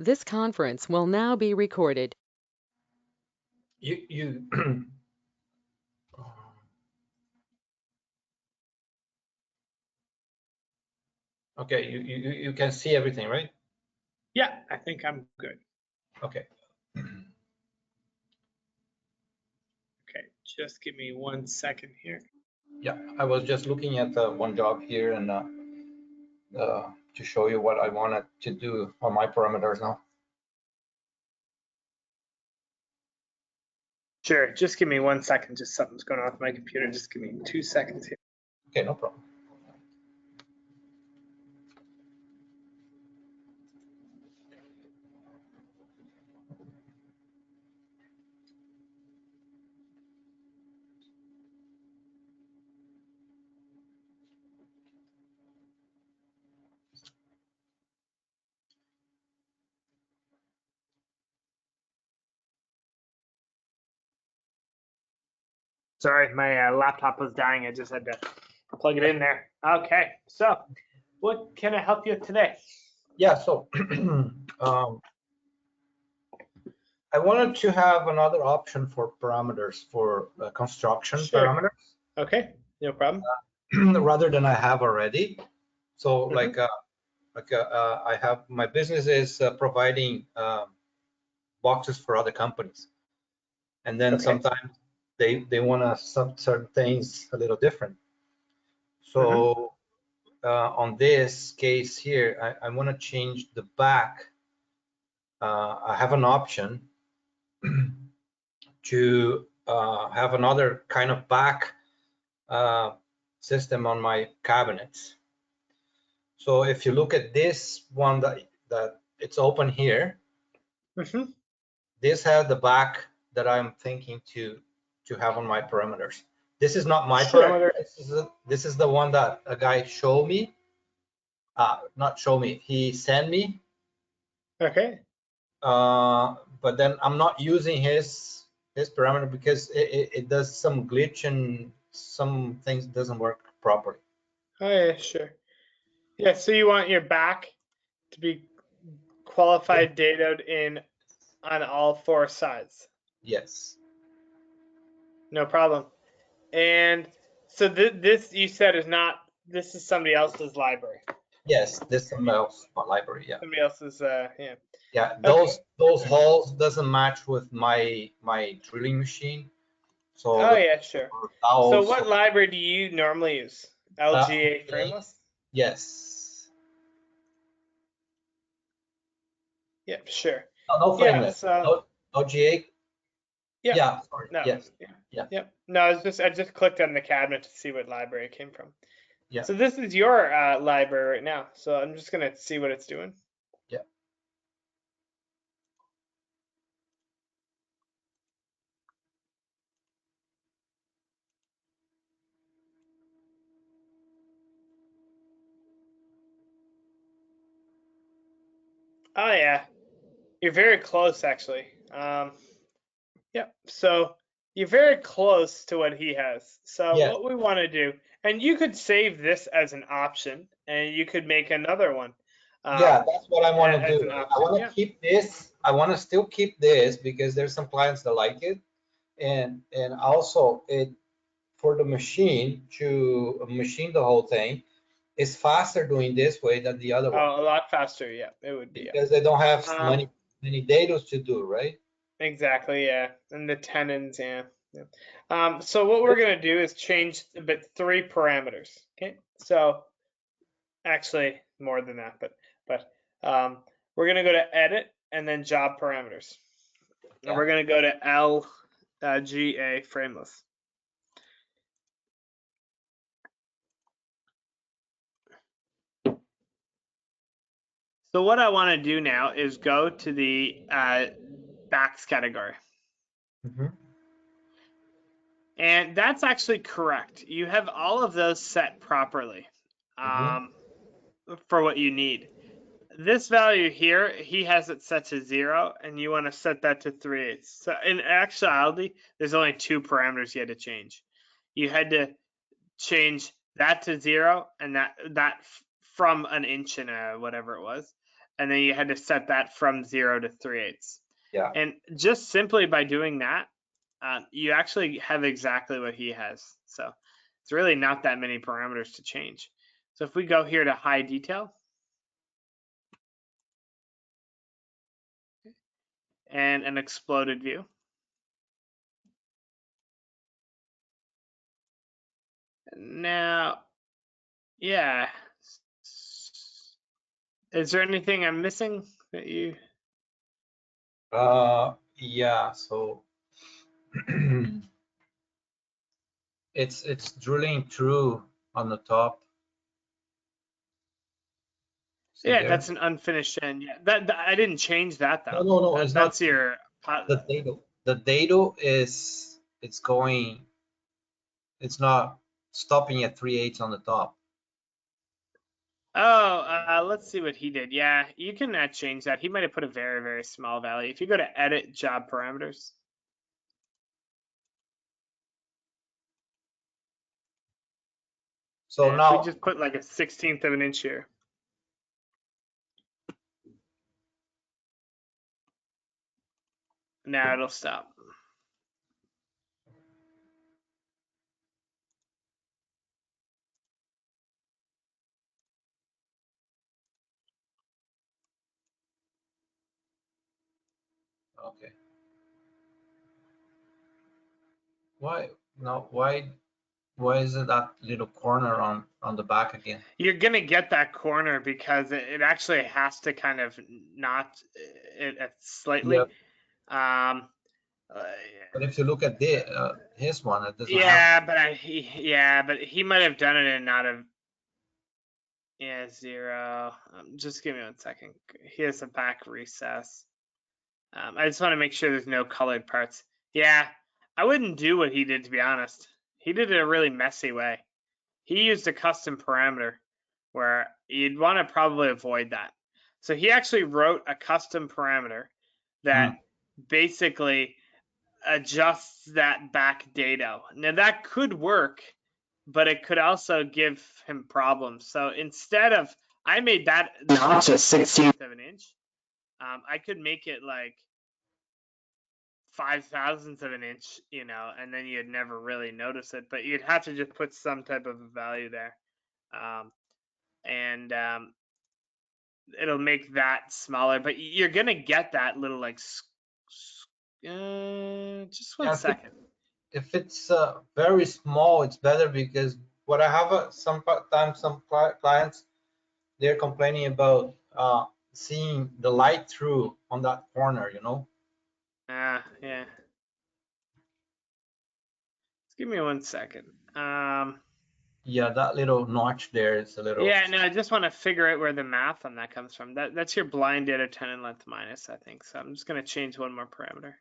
This conference will now be recorded. You okay, you can see everything, right? Yeah, I think I'm good. Okay. Okay, just give me 1 second here. Yeah, I was just looking at one job here and to show you what I wanted to do on my parameters now. Sure, just give me 1 second. Just something's going on with my computer. Just give me 2 seconds here. Okay, no problem. Sorry, my laptop was dying. I just had to plug it in there. Okay, so what can I help you with today? Yeah, so I wanted to have another option for parameters for construction Sure. parameters. Okay, no problem. Rather than I have already. So Mhm. I have my business is providing boxes for other companies, and then Okay. sometimes they want certain things a little different. So on this case here, I want to change the back. I have an option to have another kind of back system on my cabinets. So if you look at this one that it's open here, this has the back that I'm thinking to have on my parameters. This is not my parameter. This is the one that a guy showed me. Not show me. He sent me. Okay. But then I'm not using his parameter because it does some glitch and some things doesn't work properly. Oh yeah, sure. Yeah, so you want your back to be qualified dataed in on all 4 sides. Yes. No problem. And so this you said is not. This is somebody else's library. Yes, this is somebody else's library. Yeah. Somebody else's. Yeah. Yeah. Okay. Those holes doesn't match with my drilling machine. So Oh yeah, sure. So also, what library do you normally use? LGA Frameless? Yes. Yep, sure. No frameless. Yeah, So LGA. Yep. Yeah. Sorry. No. Yes. Yeah. Yep. No, I just clicked on the cabinet to see what library it came from. Yeah. So this is your library right now. So I'm just gonna see what it's doing. Yeah. Oh yeah, you're very close actually. Yep. So you're very close to what he has. So Yes. what we want to do, and you could save this as an option, and you could make another one. Yeah, that's what I want to as do. an I option. want to keep this. I want to still keep this because there's some clients that like it, and also it for the machine to machine the whole thing is faster doing this way than the other one Oh, a lot faster. Yeah, it would be. because they don't have Yeah. many data to do, right? Exactly, yeah. And the tenons, yeah. So what we're gonna do is change but 3 parameters. Okay. So actually more than that, but we're gonna go to edit and then job parameters. And we're gonna go to LGA Frameless. So what I want to do now is go to the backs category. And that's actually correct. You have all of those set properly for what you need. This value here, he has it set to 0, and you want to set that to 3/8. So in actuality, there's only 2 parameters you had to change. You had to change that to 0 and that from an inch and whatever it was, and then you had to set that from 0 to 3/8. Yeah. And just simply by doing that, you actually have exactly what he has. So it's really not that many parameters to change. So if we go here to high detail and an exploded view, now, yeah. Is there anything I'm missing that you? Yeah. So it's drilling through on the top. See Yeah, there? that's an unfinished end. Yeah, that I didn't change that though. No, it's That's not. your The dado. The dado is it's going. It's not stopping at 3/8 on the top. Oh, let's see what he did. Yeah, you can change that. He might have put a very, very small value. If you go to edit job parameters. So Yeah, now if we just put like a 1/16 of an inch here. Now it'll stop. okay. Why is it that little corner on the back again? You're gonna get that corner because it actually has to kind of not it slightly. Yep. Um, But if you look at his one, it doesn't have. yeah, but he might have done it and not have. Yeah, 0. Just give me 1 second. Here's a back recess. I just want to make sure there's no colored parts. Yeah, I wouldn't do what he did, to be honest. He did it a really messy way. He used a custom parameter where you'd want to probably avoid that. So he actually wrote a custom parameter that basically adjusts that back dado. Now that could work, but it could also give him problems. So instead of, I made that not just 1/16 of an inch, I could make it like 5/1000 of an inch, and then you'd never really notice it, but you'd have to just put some type of a value there. And it'll make that smaller, but you're going to get that little like, just 1 second. If it's very small, it's better because what I have sometimes some clients, they're complaining about seeing the light through on that corner, Yeah. Just give me 1 second. Yeah, that little notch there is a little. Yeah, no, I just want to figure out where the math on that comes from. That's your blind data tenon length minus, I think. So I'm just going to change one more parameter.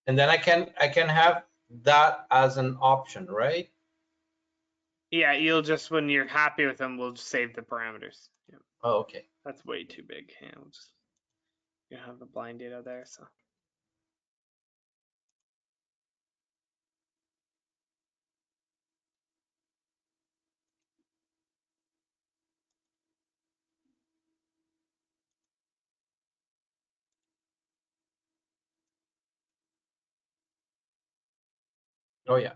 And then I can have that as an option, right? Yeah, you'll just, when you're happy with them, we'll just save the parameters. Yeah. Oh, okay. That's way too big. Yeah, we'll just have the blind data there. So. Oh yeah.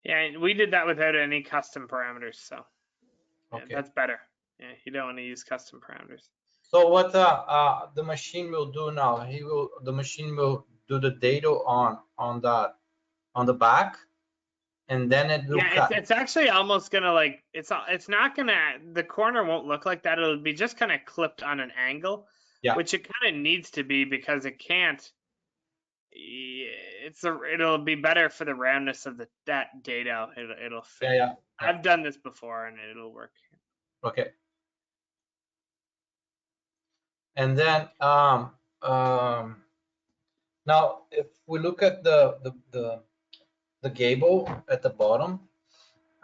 Yeah, we did that without any custom parameters, so yeah, Okay. that's better. Yeah, you don't want to use custom parameters. So what the machine will do now? The machine will do the data on the back, and then it will Yeah, cut. it's actually almost gonna like it's not gonna, the corner won't look like that. It'll be just kind of clipped on an angle, Yeah. which it kind of needs to be because it can't. It'll be better for the roundness of that data. It'll fit. Yeah. I've done this before and it'll work. Okay. And then now if we look at the gable at the bottom,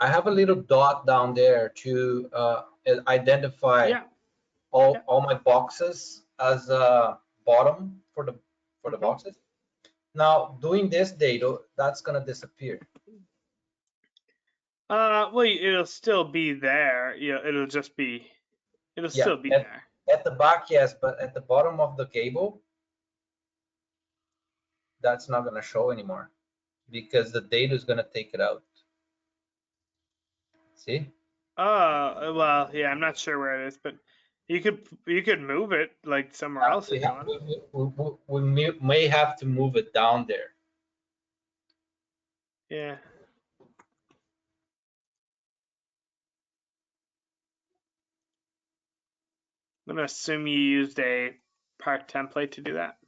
I have a little dot down there to identify all my boxes as bottom for the boxes. Now doing this dado, that's gonna disappear. Well, it'll still be there. It'll just be, it'll still be there. At the back, yes, but at the bottom of the gable, that's not gonna show anymore because the dado is gonna take it out. See? Oh, well, yeah, I'm not sure where it is, but you could move it like somewhere else if you want. We may have to move it down there. Yeah. I'm gonna assume you used a part template to do that.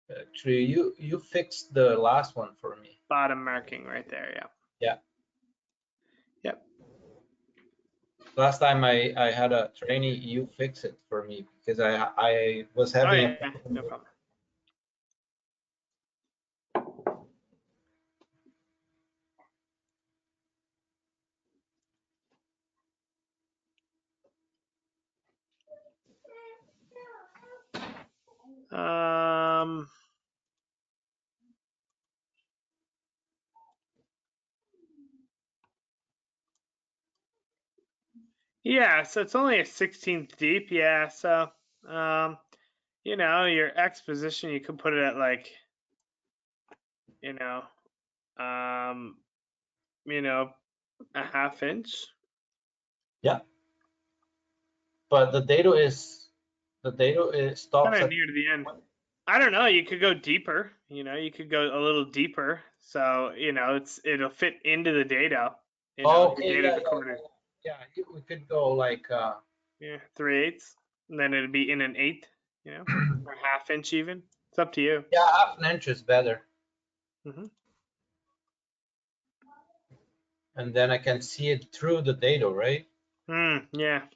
Actually, you fixed the last one for me. Bottom marking right there, yeah. Yeah. Yep. Last time I had a trainee, you fix it for me because I was having. Oh, yeah, no problem. Yeah, so it's only a 16th deep. Yeah, so your X position, you could put it at like, a half inch. Yeah. But the dado is stops Kind at of near to the end. I don't know. You could go deeper. You could go a little deeper. So it'll fit into the dado. Okay, the corner. Yeah, we could go like 3/8, and then it'd be in an 1/8, or half inch even. It's up to you. Yeah, half an inch is better. And then I can see it through the dado, right? Yeah.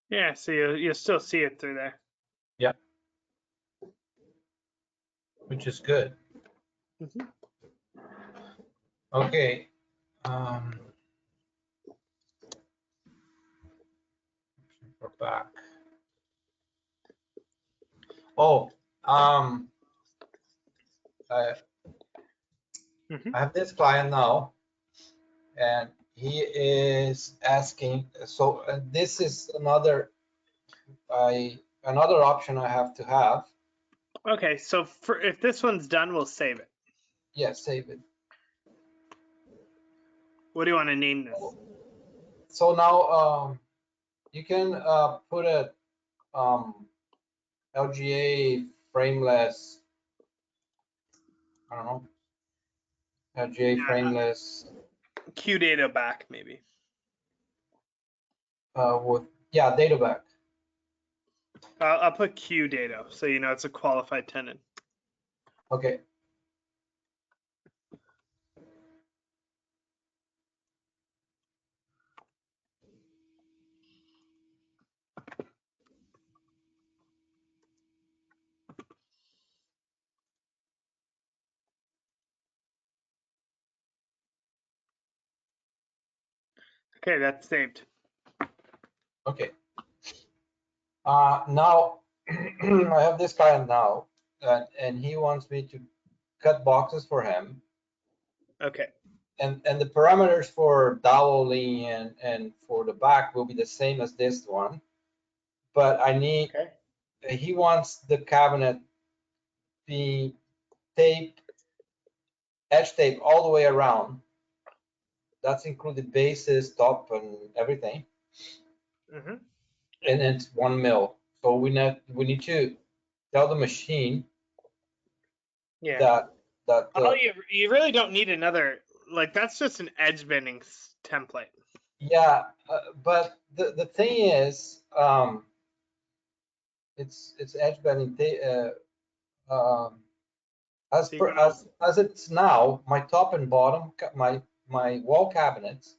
Yeah, so you'll still see it through there. Yeah. Which is good. Okay. We're back. Oh, I have this client now, and he is asking. So this is another option I have to have. Okay, so if this one's done, we'll save it. Yeah, save it. What do you want to name this? So now you can put a LGA frameless. I don't know. LGA frameless. QData back maybe. With data back. I'll put QData so it's a qualified tenant. Okay. Okay, that's saved. Okay. Now I have this client now, and he wants me to cut boxes for him. Okay. and the parameters for doweling and for the back will be the same as this one, but I need, Okay. he wants the cabinet be taped, edge tape all the way around. That's included bases, top, and everything. Mm-hmm. And it's 1 mil. So we need to tell the machine Yeah. that Oh, you really don't need another, like, that's just an edge bending template. yeah, but the thing is, it's edge bending. As So per as it's now, my top and bottom, my wall cabinets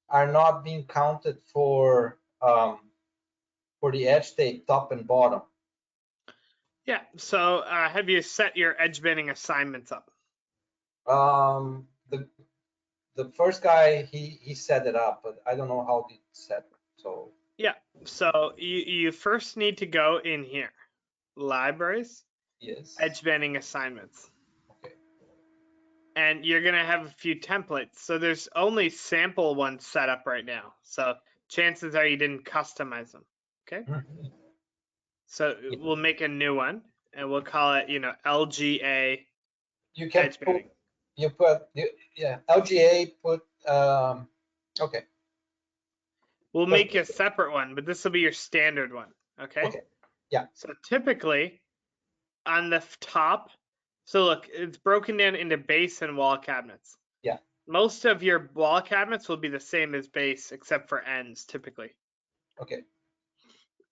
are not being counted for the edge tape top and bottom. yeah. So have you set your edge bending assignments up? The first guy he set it up, but I don't know how it's set. So Yeah. So you first need to go in here, libraries, yes. edge bending assignments. Okay. And you're gonna have a few templates. So there's only sample ones set up right now. So chances are you didn't customize them. Okay. Mhm. So we'll make a new one and we'll call it, LGA You can edge bending. yeah, LGA put okay. We'll make a separate one, but this will be your standard one. Okay. Okay. Yeah. So typically on the top, so look, it's broken down into base and wall cabinets. Yeah. Most of your wall cabinets will be the same as base except for ends typically. Okay.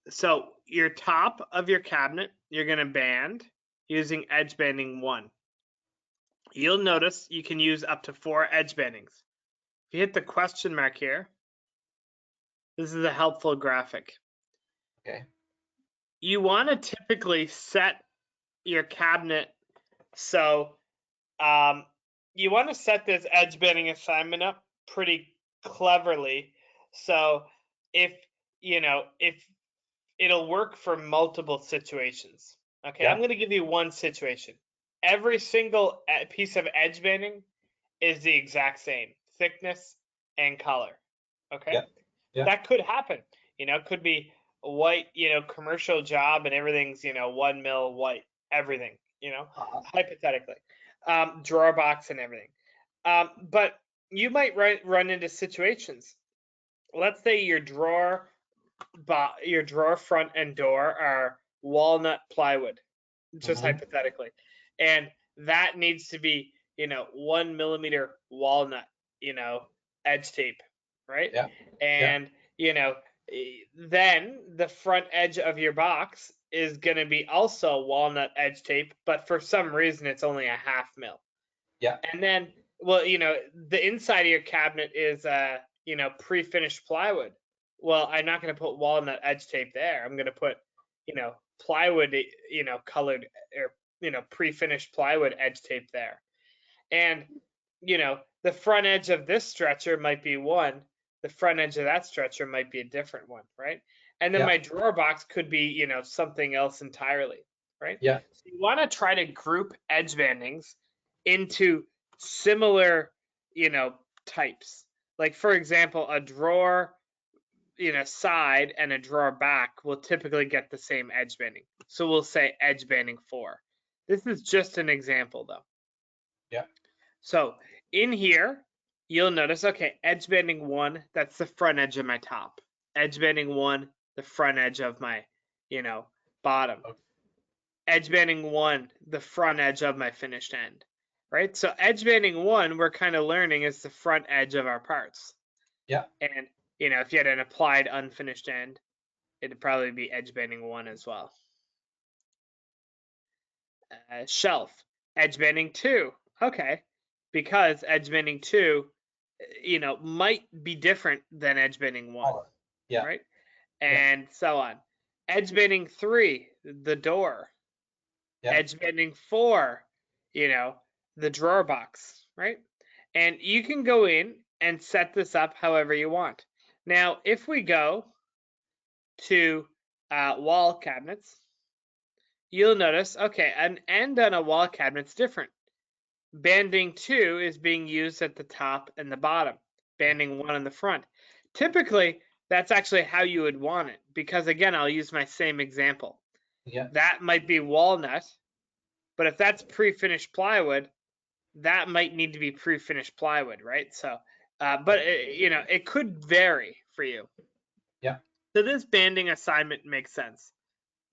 So your top of your cabinet, you're going to band using edge banding 1. You'll notice you can use up to 4 edge bandings. If you hit the question mark here, this is a helpful graphic. Okay. You want to typically set your cabinet so you want to set this edge banding assignment up pretty cleverly. So if it'll work for multiple situations. Okay, Yeah. I'm going to give you one situation. Every single piece of edge banding is the exact same thickness and color. Okay, Yeah. Yeah. that could happen. It could be a white, commercial job and everything's, 1 mil white, everything, hypothetically, drawer box and everything. But you might run into situations. Let's say your drawer front and door are walnut plywood, just hypothetically, and that needs to be 1 millimeter walnut edge tape, right? Yeah. And then the front edge of your box is going to be also walnut edge tape, but for some reason it's only a 1/2 mil. Yeah. And then, well, the inside of your cabinet is pre-finished plywood. Well, I'm not going to put walnut edge tape there. I'm going to put, plywood, colored or, pre-finished plywood edge tape there. And, the front edge of this stretcher might be one. The front edge of that stretcher might be a different one, right? And then Yeah. my drawer box could be, something else entirely, right? Yeah. So you want to try to group edge bandings into similar, types. Like for example, a drawer, side and a drawer back will typically get the same edge banding. So we'll say edge banding 4. This is just an example though. Yeah. So in here, you'll notice, okay, edge banding 1, that's the front edge of my top. Edge banding 1, the front edge of my, bottom. Okay. Edge banding 1, the front edge of my finished end. Right? So edge banding 1, we're kind of learning is the front edge of our parts. Yeah. And, if you had an applied unfinished end, it'd probably be edge banding 1 as well. Shelf, edge banding 2. Okay. Because edge banding 2, might be different than edge banding 1. Yeah. Right? And so on. Edge banding 3, the door. Yeah. Edge banding 4, the drawer box, right? And you can go in and set this up however you want. Now, if we go to wall cabinets, you'll notice, okay, an end on a wall cabinet's different. banding 2 is being used at the top and the bottom, banding 1 in the front. Typically, that's actually how you would want it, because again, I'll use my same example. Yeah. That might be walnut, but if that's pre-finished plywood, that might need to be pre-finished plywood, right? So, but it could vary for you. Yeah. So this banding assignment makes sense.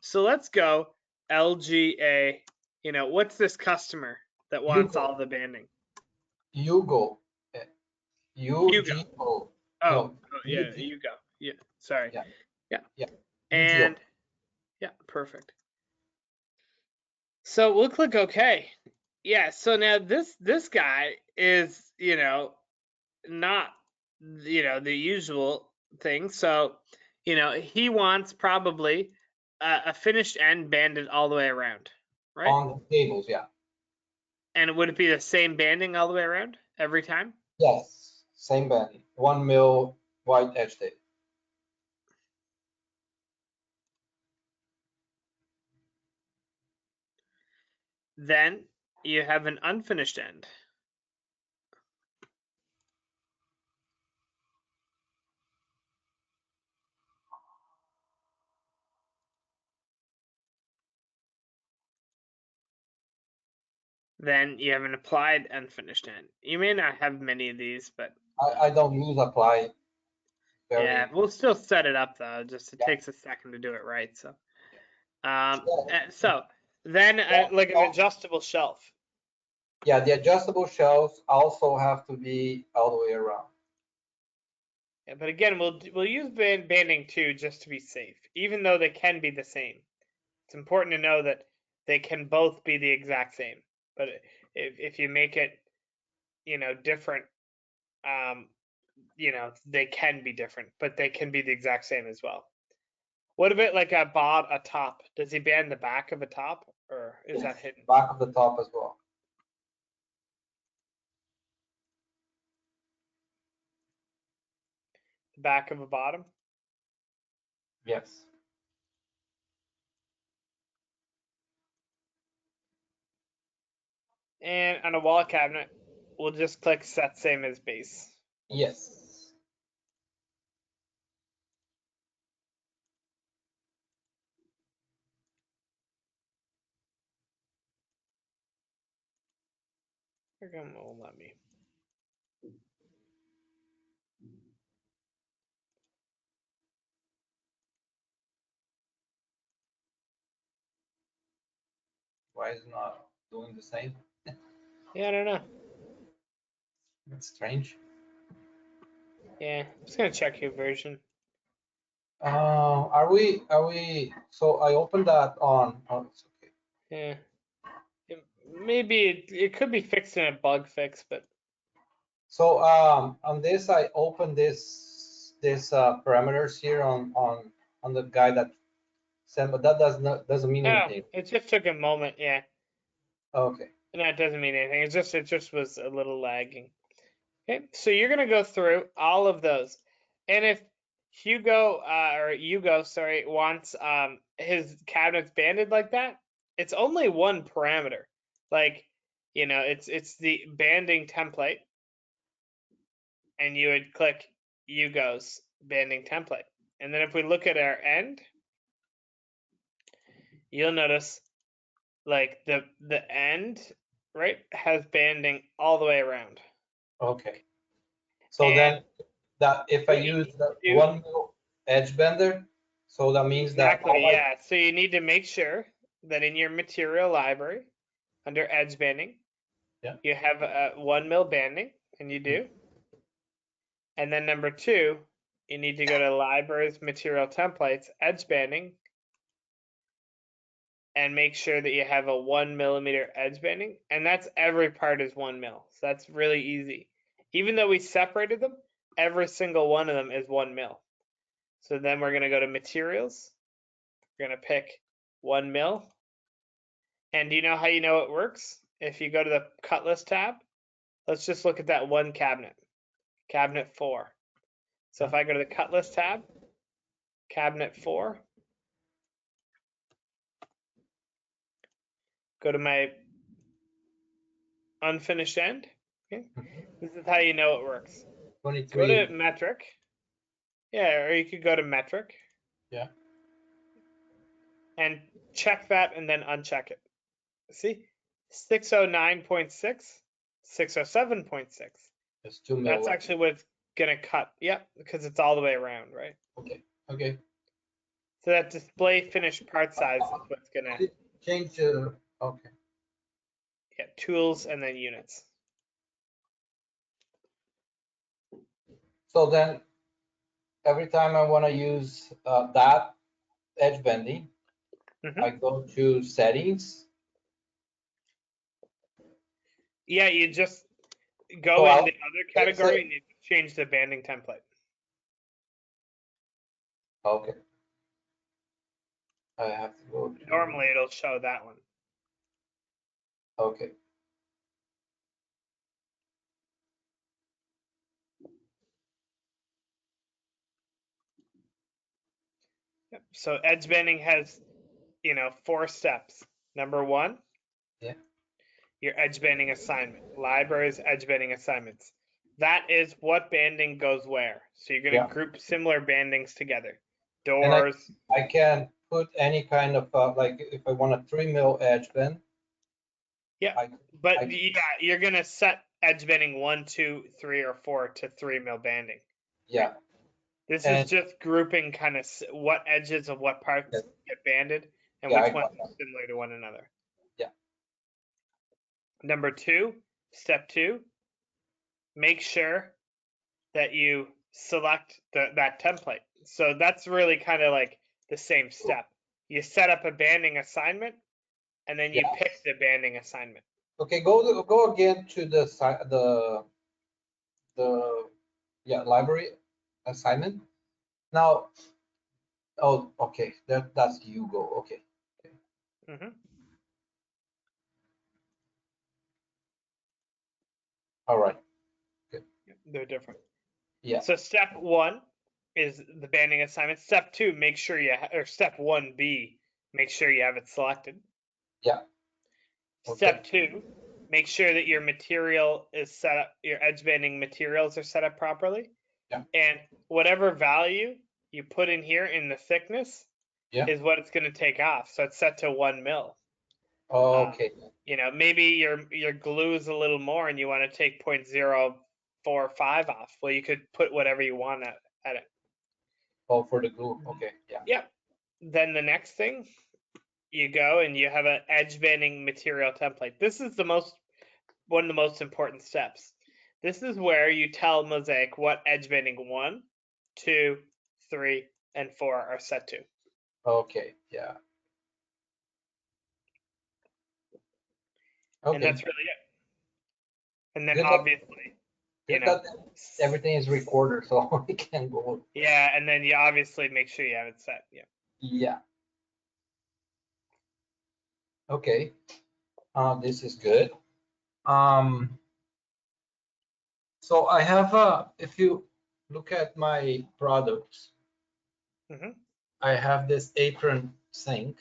So let's go LGA. What's this customer that wants Hugo. all the banding? Hugo. UGO. Oh, No. yeah, you go. Yeah, sorry. Yeah. Yeah. Yeah. And yeah, perfect. So we'll click OK. Yeah, so now this guy is, not, the usual thing. So, he wants probably a finished end banded all the way around, right? On the tables, yeah. And would it be the same banding all the way around every time? Yes, same banding. 1 mil white edge tape. Then you have an unfinished end. Then you have an applied unfinished end. You may not have many of these, but I don't use apply. yeah, we'll still set it up though. Just it Yeah. takes a second to do it right. So, Yeah. so then like an adjustable shelf. Yeah, the adjustable shelves also have to be all the way around. Yeah, but again, we'll use banding 2 just to be safe, even though they can be the same. It's important to know that they can both be the exact same. But if you make it, different, they can be different, but they can be the exact same as well. What about like a top? Does he band the back of a top, or is that hidden? Back of the top as well. The back of a bottom? Yes. And on a wall cabinet, we'll just click set same as base. Yes. They're gonna let me. Why is it not doing the same? Yeah, I don't know. That's strange. Yeah, I'm just gonna check your version. Are we? So I opened that on. Oh, it's okay. Yeah. Maybe it could be fixed in a bug fix, but So on this, I opened this parameters here on the guy that sent, but that doesn't mean anything. it just took a moment. Yeah. Okay. No, it doesn't mean anything. It just was a little lagging. Okay, so you're gonna go through all of those, and if Hugo sorry, wants his cabinets banded like that, it's only one parameter. Like, it's the banding template, and you would click Hugo's banding template, and then if we look at our end, you'll notice like the end, right, has banding all the way around. Okay. So then that if I use the 1 mil edge bender, so that means exactly, yeah. So you need to make sure that in your material library, under edge banding, you have a 1 mil banding, and you do. And then number 2, you need to go to libraries, material templates, edge banding, and make sure that you have a 1 millimeter edge banding, and that's every part is 1 mil. So that's really easy. Even though we separated them, every single one of them is 1 mil. So then we're gonna go to materials. We're gonna pick 1 mil. And do you know how you know it works? If you go to the cut list tab, let's just look at that one cabinet, cabinet 4. So if I go to the cut list tab, cabinet 4, go to my unfinished end. Okay. Mhm. This is how you know it works. Go 23. to metric. Yeah, or you could go to metric. Yeah. And check that and then uncheck it. See? 609.6, 607.6. It's 2 mil. That's actually what it's gonna cut. Yep, because it's all the way around, right? Okay. Okay. So that display finished part size is what's gonna Change. Okay. tools and then units. So then, every time I want to use that edge bending, Mhm. I go to settings. Yeah, you just go Oh, in I'll- the other category and you change the banding template. Okay. I have to go to. Normally it'll show that one. Okay. Yep. So edge banding has, 4 steps. Number 1, Yeah. your edge banding assignment. Libraries, edge banding assignments. That is what banding goes where. So you're going to Yeah. group similar bandings together. And Doors. I can put any kind of like if I want a 3 mil edge bend. Yeah, I, but I- yeah, you're going to set edge banding 1, 2, 3, or 4 to 3 mil banding. yeah. This And- is just grouping kind of what edges of what parts Yeah. get banded and Yeah, which I ones got are similar to one another. Yeah. Number 2, step 2, make sure that you select that template. So that's really kind of like the same step. You set up a banding assignment and then you Yeah. pick the banding assignment. Okay, go again to the library assignment. Now, oh, okay, that's Hugo. Okay. Hmm. All right. They're different. Yeah. So step 1 is the banding assignment. Step 2, make sure or step 1B, make sure you have it selected. Yeah. Step 2, make sure that your material is set up, your edge banding materials are set up properly. Yeah. And whatever value you put in here in the thickness is what it's going to take off. So it's set to 1 mil. Okay. Maybe your glue is a little more and you want to take 0.045 off. Well, you could put whatever you want at it. Oh, for the glue. Okay. Yeah. Yep. Then the next thing, you go and you have an edge banding material template. This is one of the most important steps. This is where you tell Mosaic what edge banding 1, 2, 3, and 4 are set to. Okay. Yeah. Okay. And that's really it. And then Good obviously, everything is recorded, so we can go. Yeah, and then you obviously make sure you have it set. Yeah. Yeah. Okay. This is good. So I have if you look at my products, Mm-hmm. I have this apron sink.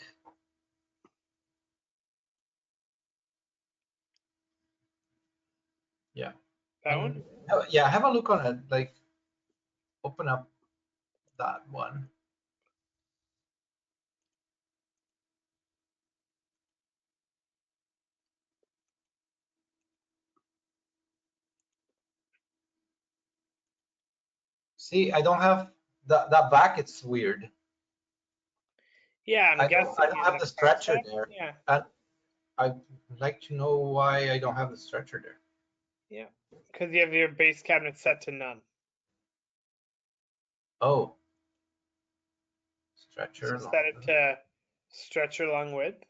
Yeah. That one? Yeah, have a look on it. Like, open up that one. See, I don't have that back. It's weird. Yeah, I'm guessing. I don't have the stretcher there. Yeah. I'd like to know why I don't have the stretcher there. Yeah, because you have your base cabinet set to none. Oh. Stretcher. So set it to stretcher long width.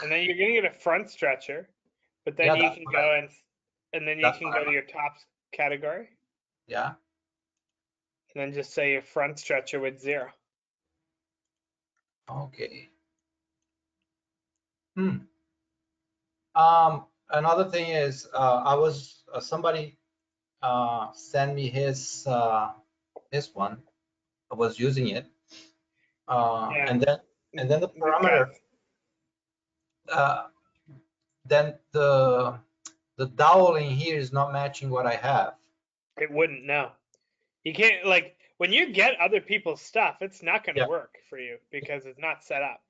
And then you're going to get a front stretcher, but then you can go and then you can go to your top category. Yeah. And then just say your front stretcher with 0. Okay. Another thing is, I was somebody sent me his one. I was using it, and then the parameter, then the the dowel in here is not matching what I have. It wouldn't, no. You can't, like, when you get other people's stuff, it's not going to Yeah. work for you because it's not set up.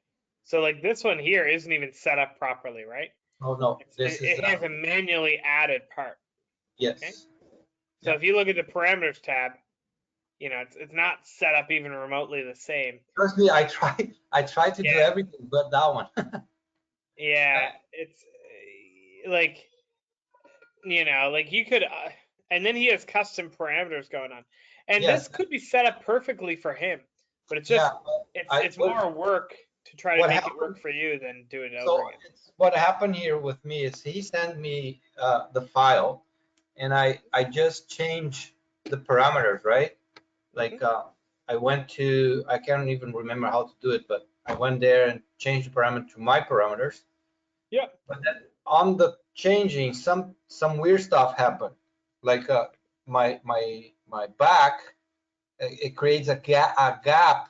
So, like, this one here isn't even set up properly, right? Oh no, this It is has a manually added part. yes. Okay. So Yeah. if you look at the parameters tab, you know, it's not set up even remotely the same. Trust me, I try to do Yeah. everything but that one. Yeah, it's like, you know, like you could, and then he has custom parameters going on, and Yes. this could be set up perfectly for him, but it's just, Yeah, it's more work to try to what make it happened- work for you than do it over So again. what happened here with me is he sent me the file, and I just changed the parameters, right? Like I went to, I can't even remember how to do it, but I went there and changed the parameter to my parameters. Yeah. But then on the changing, some weird stuff happened. Like my back, it creates a gap.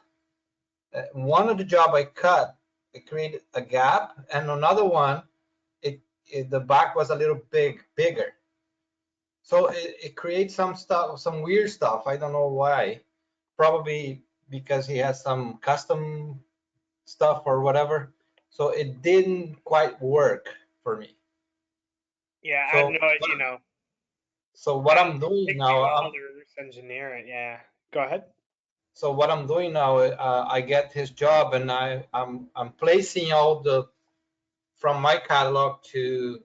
One of the job I cut, it created a gap, and another one, the back was a little bigger. So it creates some stuff, some weird stuff. I don't know why. Probably because he has some custom stuff or whatever. So it didn't quite work for me. Yeah, I So don't know, you know, so what I'm doing take me a now, while to reverse engineer it. Yeah. Go ahead. so what I'm doing now, I get his job, and I'm placing all the from my catalog to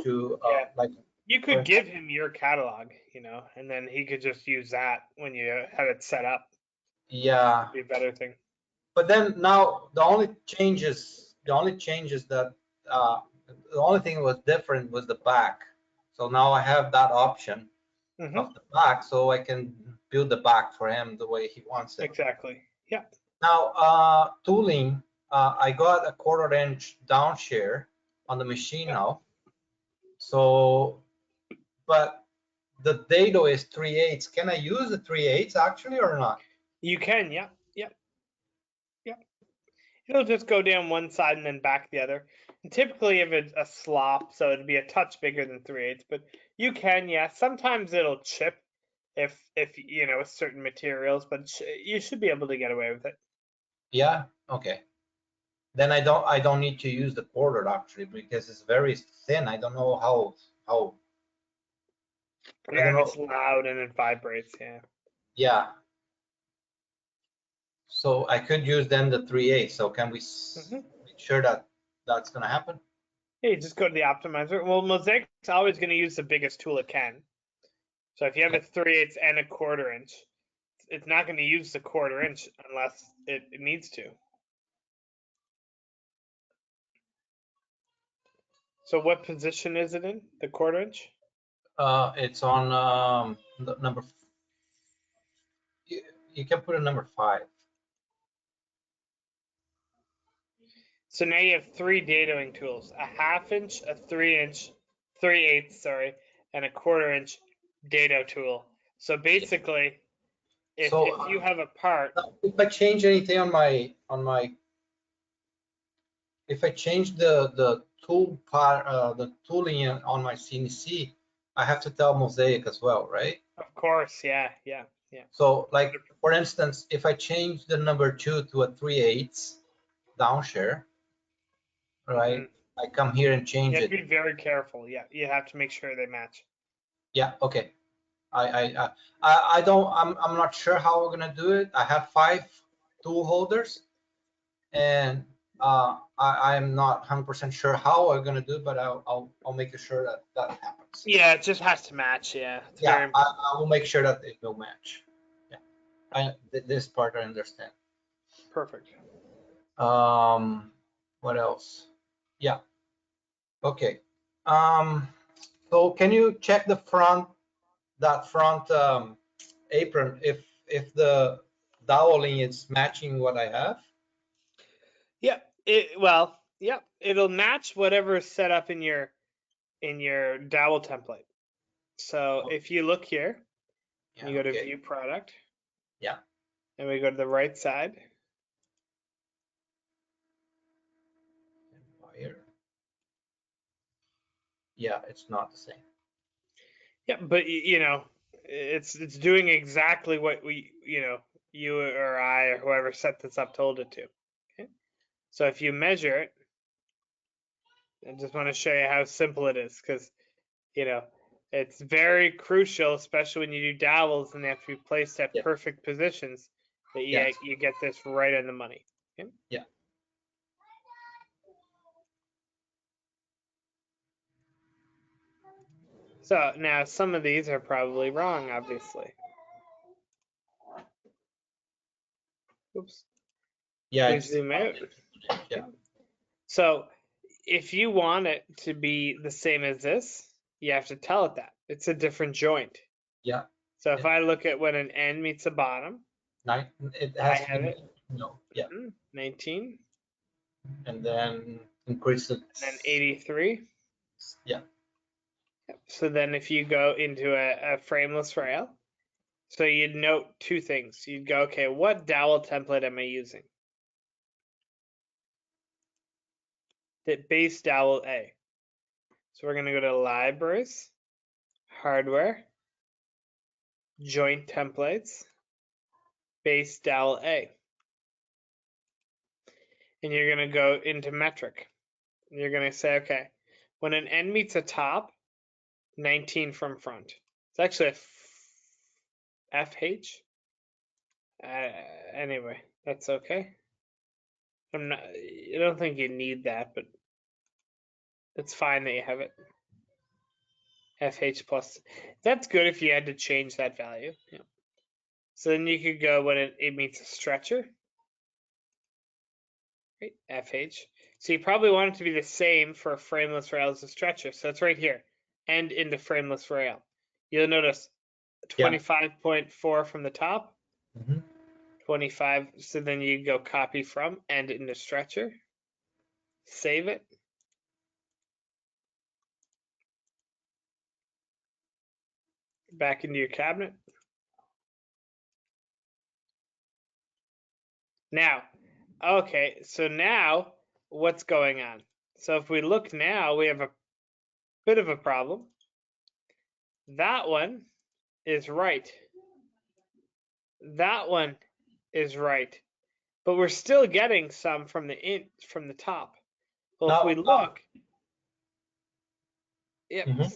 Yeah. like You could give him your catalog, you know, and then he could just use that when you have it set up. yeah. Be a better thing. But then now the only changes that the only thing that was different was the back. So now I have that option Mm-hmm. of the back, so I can build the back for him the way he wants it. Exactly. Yeah. Now tooling, I got a 1/4 inch downsher on the machine now. So, but the dado is 3/8. Can I use the 3/8 actually or not? You can. Yeah. Yeah. Yeah. It'll just go down one side and then back the other. And typically, if it's a slop, so it'd be a touch bigger than 3/8, but you can. Yeah. Sometimes it'll chip if you know certain materials, but you should be able to get away with it. Yeah. Okay. Then I don't need to use the 1/4 actually because it's very thin. I don't know how I Yeah, don't and know. it's loud and it vibrates. Yeah. Yeah. So I could use then the 3/8. So can we make sure that that's gonna happen? Hey, just go to the optimizer. Well, Mosaic's always going to use the biggest tool it can. So if you have a 3/8 and a 1/4 inch, it's not going to use the 1/4 inch unless it needs to. So what position is it in? The 1/4 inch? It's on the number. You can put a number 5. So now you have 3 datoing tools: a 1/2 inch, a 3/8, sorry, and a 1/4 inch dado tool. So basically, if you have a part, if I change anything on my if I change the tool part, the tooling on my CNC, I have to tell Mosaic as well, right? of course, yeah. So like for instance, if I change the number 2 to a 3/8 downsher, right? I come here and change You have it. to be very careful. Yeah, you have to make sure they match. Yeah, okay. I don't, I'm not sure how we're gonna do it. I have 5 tool holders, and I'm not 100% sure how we're gonna do it, but I'll make sure that that happens. Yeah, it just has to match. Yeah, it's Yeah, very important. I will make sure that it will match. Yeah, this part I understand. Perfect. What else? Yeah, okay. So can you check the front, that front apron, if the doweling is matching what I have? Yep. Yep. It'll match whatever is set up in your dowel template. So if you look here, Yeah, you go to okay. View Product. Yeah. And we go to the right side. Wire. yeah, it's not the same. Yeah, but you know, it's doing exactly what you or I or whoever set this up told it to. Okay. So if you measure it, I just want to show you how simple it is, because it's very crucial, especially when you do dowels and they have to be placed at Yeah. perfect positions, that Yes. you get this right on the money. Okay? Yeah. So now some of these are probably wrong, obviously. Oops. Yeah. Please zoom out. Yeah. So if you want it to be the same as this, you have to tell it that. It's a different joint. Yeah. So if I look at when an end meets a bottom, It I has to have be, it. yeah. 19, And then increase it. and then 83. Yeah. So then if you go into a frameless rail, so you'd note two things. You'd go, okay, what dowel template am I using? The base dowel A. So we're going to go to libraries, hardware, joint templates, base dowel A. And you're going to go into metric. And you're going to say, okay, when an end meets a top, 19 from front. It's actually a FH. Anyway, that's okay. I don't think you need that, but it's fine that you have it. FH plus. That's good if you had to change that value. Yeah. So then you could go when it meets a stretcher. Right, FH. So you probably want it to be the same for a frameless rail as a stretcher. So it's right here. End into frameless rail. You'll notice 25.4 from the top. Mm-hmm. 25. So then you go copy from end into stretcher. Save it. Back into your cabinet. Now, okay, so now what's going on? So if we look now, we have a bit of a problem. That one is right. That one is right. But we're still getting some from the top. Well, if we look, yep. Mm-hmm.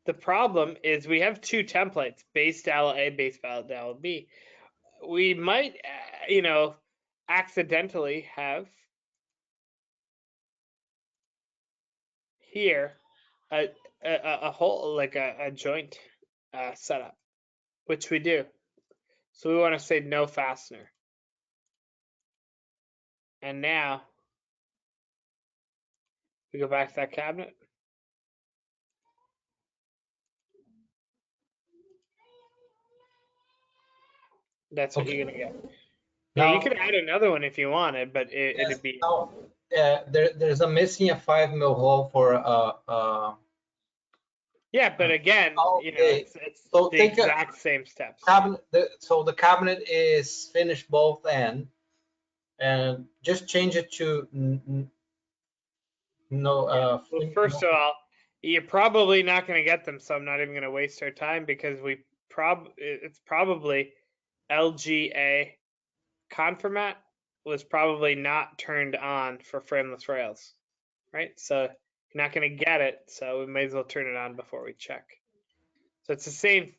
The problem is we have two templates, base dowel A, base dowel B. We might, accidentally have here a whole, like a joint setup, which we do. So we want to say no fastener. And now we go back to that cabinet. That's what you're gonna get. Now, you could add another one if you wanted, but it'd be. Now, there's a missing a 5 mil hole for Yeah, but again, okay. it's So the exact same steps. cabinet. So the cabinet is finished both ends, and just change it to no. Well, first of all, you're probably not going to get them, so I'm not even going to waste our time, because it's probably LGA conformat was probably not turned on for frameless rails, right? So you're not going to get it, so we may as well turn it on before we check. So it's the same.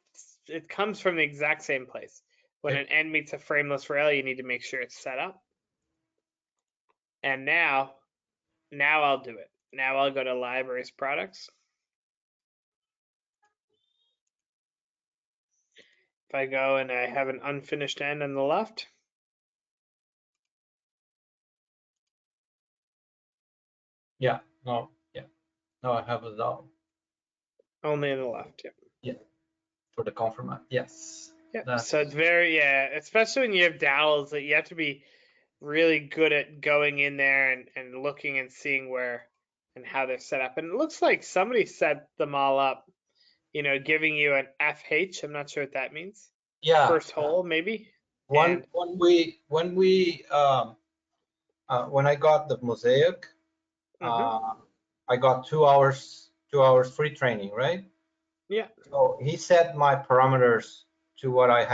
It comes from the exact same place. When an end meets a frameless rail, you need to make sure it's set up. And now I'll do it. Now I'll go to libraries products. If I go and I have an unfinished end on the left. Yeah. No. Yeah. No, I have it all. Only on the left. Yeah. Yeah. For the conformat. Yes. Yeah. So it's very, especially when you have dowels, that you have to be really good at going in there and looking and seeing where and how they're set up. And it looks like somebody set them all up, giving you an FH. I'm not sure what that means. Yeah. First hole, maybe. When I got the Mosaic, I got 2 hours 2 hours free training, right? Yeah. So he set my parameters to what I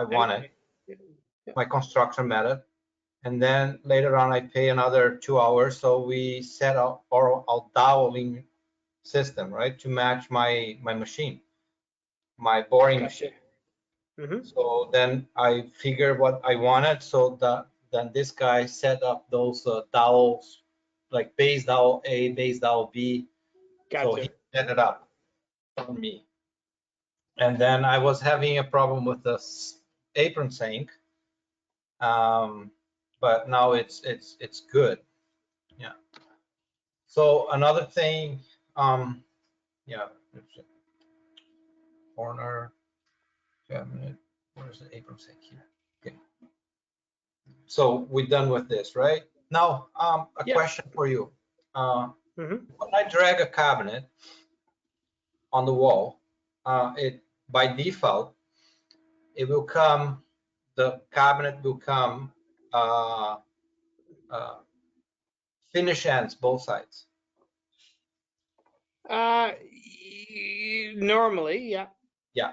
wanted, my construction method. And then later on, I pay another 2 hours. So we set up our doweling system, right, to match my machine, my boring machine. So then I figured what I wanted. So then this guy set up those dowels, like base dowel A, base dowel B. So he set it up for me. And then I was having a problem with the apron sink, but now it's good. Yeah. So another thing, yeah, corner cabinet. Where's the apron sink here? Okay. So we're done with this, right? Now, a question for you. When I drag a cabinet on the wall, it by default, it will come, the cabinet will come finish ends, both sides. Normally, yeah. Yeah.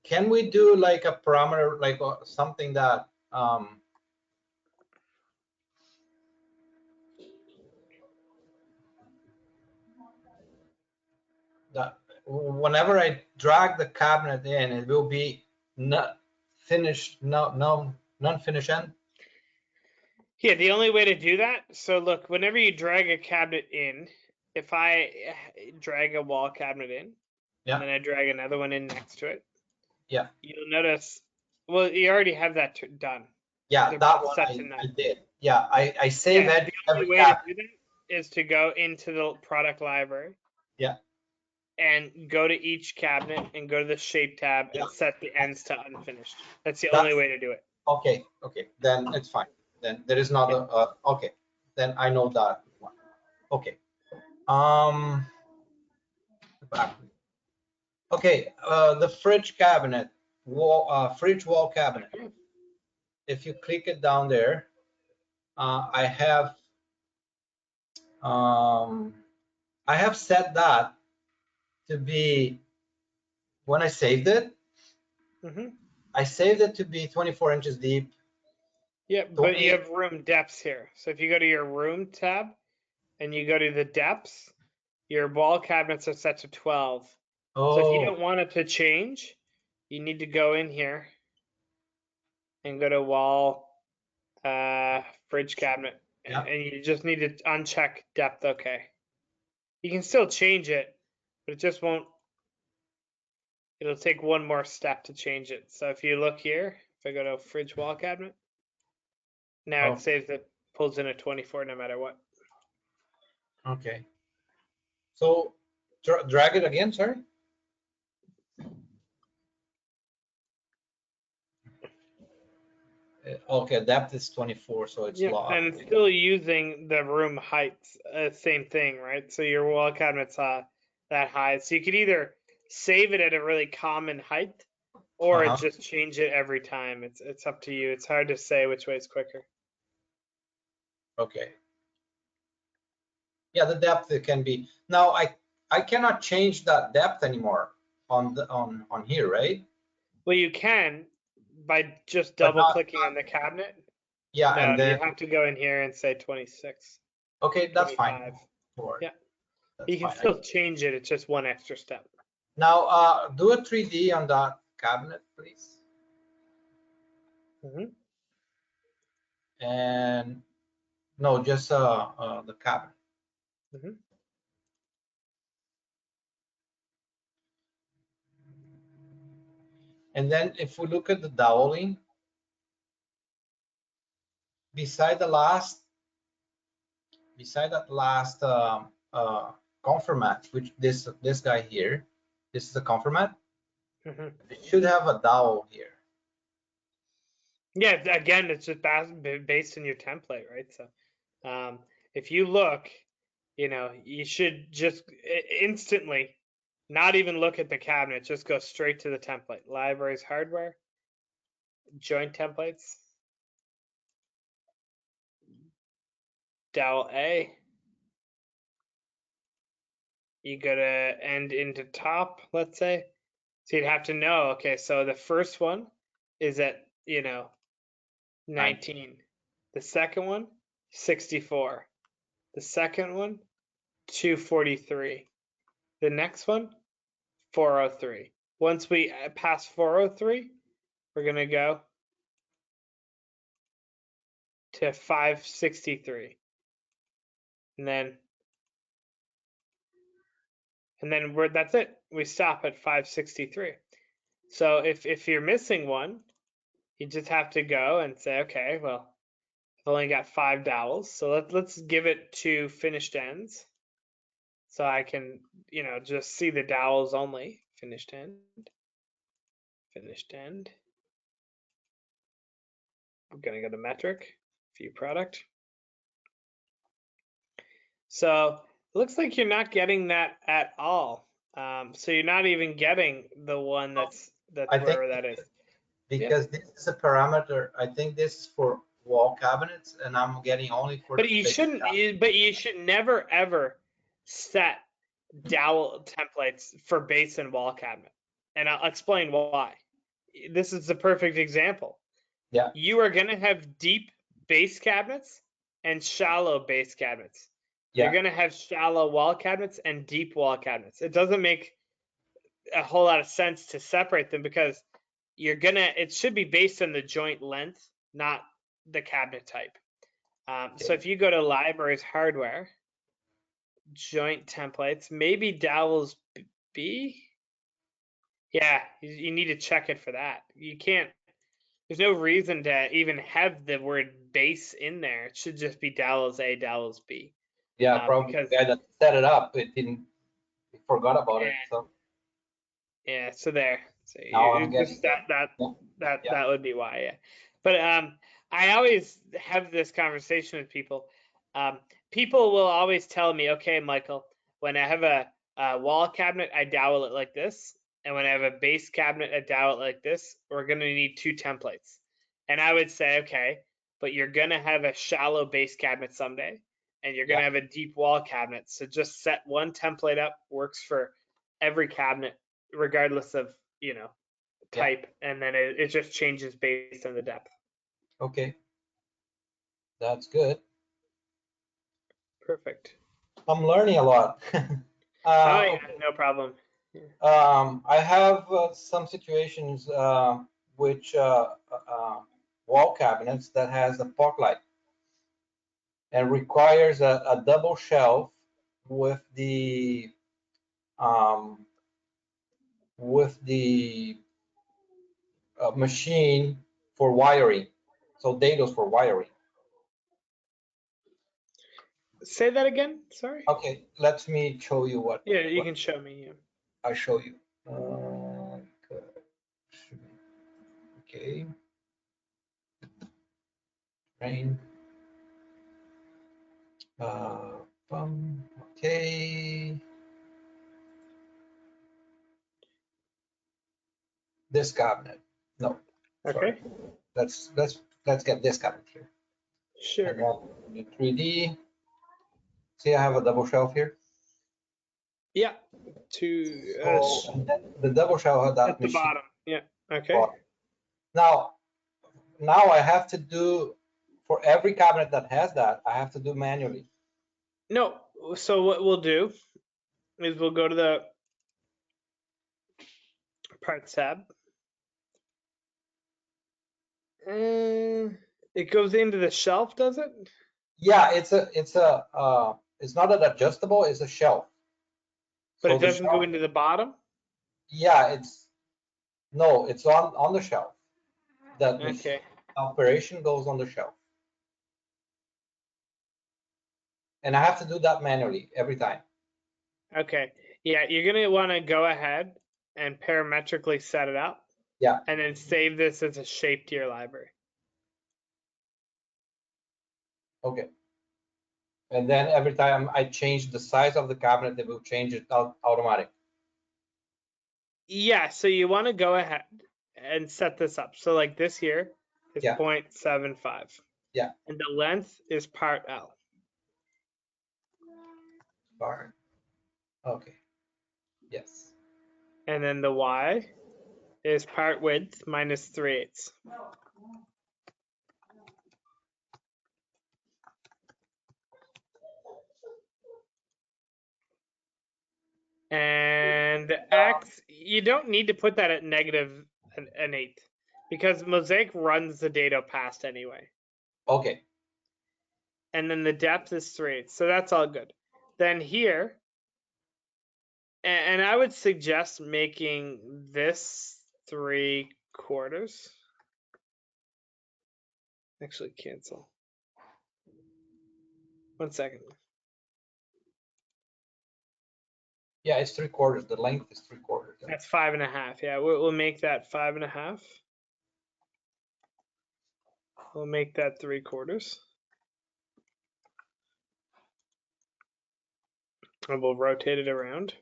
Can we do like a parameter, like something that that whenever I drag the cabinet in, it will be not finished, non-finish end? Yeah, the only way to do that, so look, whenever you drag a cabinet in, if I drag a wall cabinet in, and then I drag another one in next to it, you'll notice, well, you already have that done. Yeah, They're that both one set to none. I did. Yeah, I save it. The only way to do that is to go into the product library. Yeah. And go to each cabinet and go to the shape tab and set the ends to unfinished. That's the only way to do it. Okay, then it's fine. Then there is not okay. Then I know that one. Okay. Okay, the fridge cabinet, fridge wall cabinet. If you click it down there, I have set that to be, when I saved it, I saved it to be 24 inches deep. Yeah, but you have room depths here. So if you go to your room tab and you go to the depths, your wall cabinets are set to 12. So if you don't want it to change, you need to go in here and go to wall fridge cabinet. And you just need to uncheck depth okay. You can still change it, but it just won't. It'll take one more step to change it. So if you look here, if I go to fridge wall cabinet, now it saves it, pulls in a 24 no matter what. Okay. So drag it again, sorry. Okay, depth is 24, so it's locked. And it's still using the room heights, same thing, right? So your wall cabinet's that high. So you could either save it at a really common height, or just change it every time. It's up to you. It's hard to say which way is quicker. Okay. Yeah, the depth it can be. Now I cannot change that depth anymore on here, right? Well, you can by just double clicking on the cabinet. Yeah, no, and then you have to go in here and say 26. Okay, that's 25. Fine. Yeah, that's you can fine. still change it. It's just one extra step. Now, do a 3D on that cabinet, please. And no, just the cabinet. And then if we look at the doweling, beside that last conformat, which this guy here, this is a conformat. It should have a dowel here. Yeah, again, it's just based on your template, right? So if you look, you should just instantly not even look at the cabinet, just go straight to the template. Libraries, hardware, joint templates, dowel A. you go to end into top, let's say. So you'd have to know, okay, so the first one is at, 19. The second one, 64. The second one, 243. The next one, 403. Once we pass 403, we're going to go to 563. And then that's it. We stop at 563. So if you're missing one, you just have to go and say, okay, well, I've only got 5 dowels, so let's give it to finished ends. So I can, just see the dowels only. Finished end. Finished end. I'm gonna go to metric, view product. So it looks like you're not getting that at all. So you're not even getting the one that's I think wherever that is. because this is a parameter. I think this is for wall cabinets, and I'm getting only for. But you shouldn't. But you should never ever set dowel templates for base and wall cabinet, and I'll explain why. This is the perfect example. Yeah. You are going to have deep base cabinets and shallow base cabinets. Yeah. You're going to have shallow wall cabinets and deep wall cabinets. It doesn't make a whole lot of sense to separate them because it should be based on the joint length, not the cabinet type. So if you go to libraries hardware, joint templates, maybe dowels B. Yeah, you need to check it for that. You can't, there's no reason to even have the word base in there. It should just be dowels A, dowels B. Yeah, probably because, the guy that set it up, he forgot about it. So yeah, so there. So now I'm guessing that would be why. Yeah, but I always have this conversation with people. People will always tell me, okay, Michael, when I have a wall cabinet, I dowel it like this. And when I have a base cabinet, I dowel it like this. We're going to need 2 templates. And I would say, okay, but you're going to have a shallow base cabinet someday. And you're going to have a deep wall cabinet. So just set one template up, works for every cabinet, regardless of, type. And then it just changes based on the depth. Okay. That's good. Perfect. I'm learning a lot. Yeah, no problem. I have some situations which wall cabinets that has a fog light and requires a double shelf with the machine for wiring, so dados for wiring. Say that again. Sorry. Okay, let me show you what. Yeah, you can show me. Yeah. I'll show you. Okay. Rain. Okay. This cabinet. No. Okay. Sorry. Let's get this cabinet here. Sure. And then the 3D. See, I have a double shelf here. Yeah. The double shelf had that at the machine. bottom. Yeah. Okay. Bottom. Now I have to do for every cabinet that has that. I have to do manually. No. So what we'll do is we'll go to the parts tab. It goes into the shelf, does it? Yeah, it's not an adjustable, it's a shelf. But so it doesn't go into the bottom? Yeah, it's on the shelf. That okay. Operation goes on the shelf. And I have to do that manually every time. Okay. Yeah, you're going to want to go ahead and parametrically set it up. Yeah. And then save this as a shape to your library. Okay. And then every time I change the size of the cabinet, it will change it automatic. Yeah, so you want to go ahead and set this up. So like this here is 0.75. Yeah. And the length is part L. Part Okay. Yes. And then the y is part width minus 3/8. And the x, you don't need to put that at negative an eighth because Mosaic runs the data past anyway. Okay. And then the depth is 3/8. So that's all good. Then here, and I would suggest making this 3/4. Actually, cancel. 1 second. Yeah, it's 3/4. The length is 3/4. That's 5.5. Yeah, we'll make that 5.5. We'll make that 3/4. And we'll rotate it around.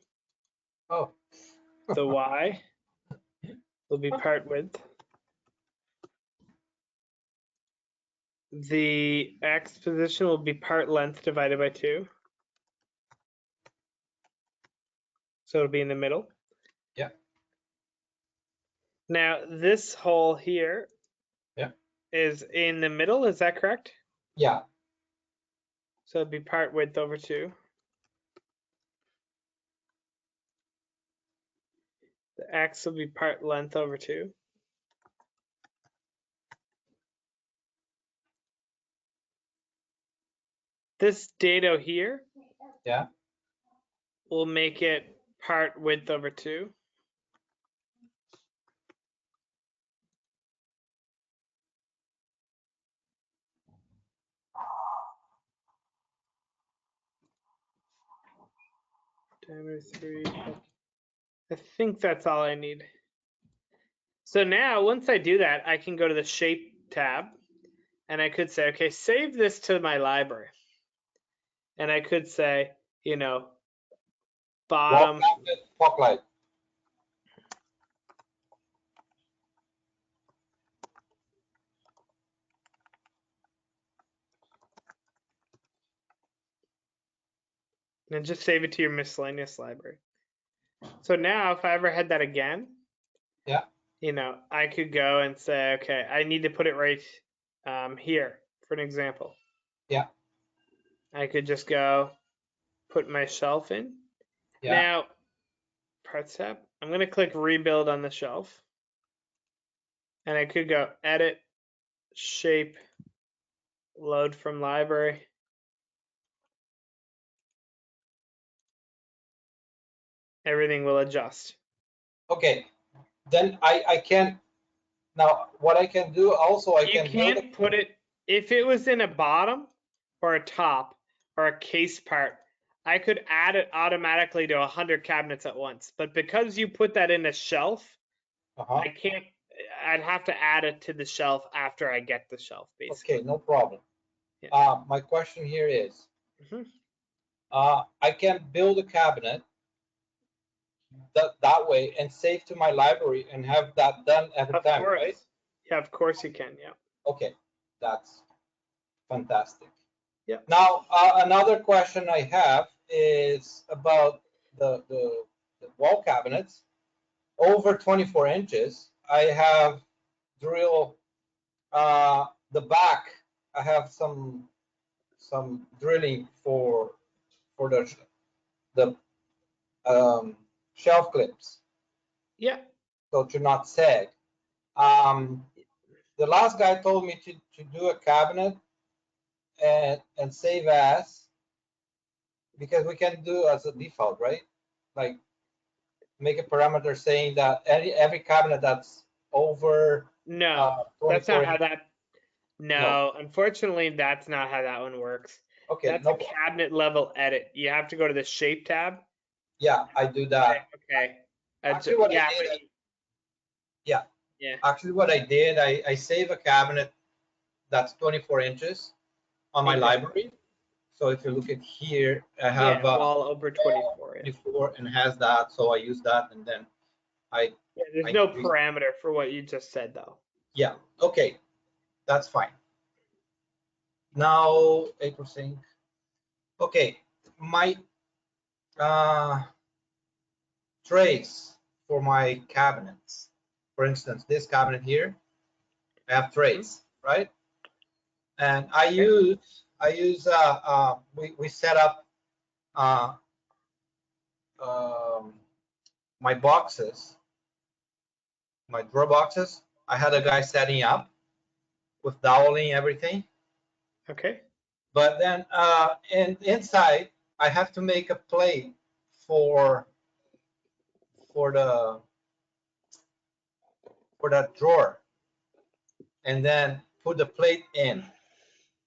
Oh. The y will be part width. The x position will be part length divided by 2. So it'll be in the middle. Yeah. Now this hole here is in the middle, is that correct? Yeah. So it'd be part width over 2. The x will be part length over 2. This dado here will make it part width over 2. Diameter 3. I think that's all I need. So now, once I do that, I can go to the shape tab and I could say, okay, save this to my library. And I could say, you know, bottom. Fog light. And just save it to your miscellaneous library. So now if I ever had that again, you know, I could go and say, okay, I need to put it right here for an example. Yeah. I could just go put my shelf in. Yeah. Now, parts tab, I'm going to click rebuild on the shelf. And I could go edit, shape, load from library. Everything will adjust. Okay, then I can, now what I can do also, You can't put it, if it was in a bottom or a top or a case part, I could add it automatically to 100 cabinets at once. But because you put that in a shelf, I can't, I'd have to add it to the shelf after I get the shelf, basically. Okay, no problem. Yeah. My question here is, I can build a cabinet that way and save to my library and have that done every time, right? Yeah, of course you can, yeah. Okay, that's fantastic. Yeah. Now, another question I have is about the wall cabinets. Over 24 inches, I have drill the back. I have some drilling for the shelf clips. Yeah. So to not sag. The last guy told me to do a cabinet and save as, because we can do as a default, right? Like make a parameter saying that every cabinet that's over no, that's not how that. No, unfortunately, that's not how that one works. Okay, that's a cabinet level edit. You have to go to the shape tab. Yeah, I do that. Okay. Actually, what I did, actually what I did, I save a cabinet that's 24 inches on my library. So if you look at here, I have wall over 24. 24 and has that, so I use that, and then there's no parameter for what you just said, though. Yeah. Okay, that's fine. Now, 8%. Okay, my trays for my cabinets. For instance, this cabinet here, I have trays, right? And we set up my boxes, my drawer boxes. I had a guy setting up with doweling everything. Okay. But then inside, I have to make a plate for that drawer, and then put the plate in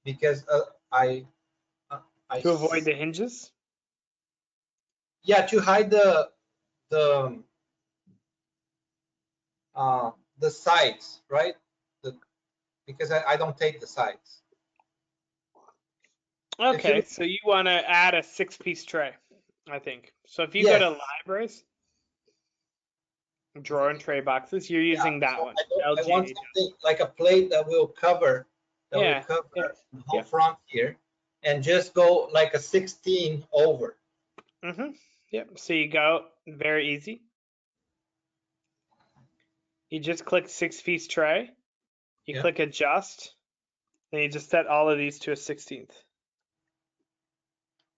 because I To avoid the hinges? to hide the sides, right? Because I don't take the sides. Okay, so you want to add a 6-piece tray, I think. So if you go to libraries, drawer and tray boxes, you're using that one. I want something like a plate that will cover the whole front here, and just go like a 16 over. Yep. So you go very easy. You just click 6-piece tray. You click adjust. Then you just set all of these to a 16th.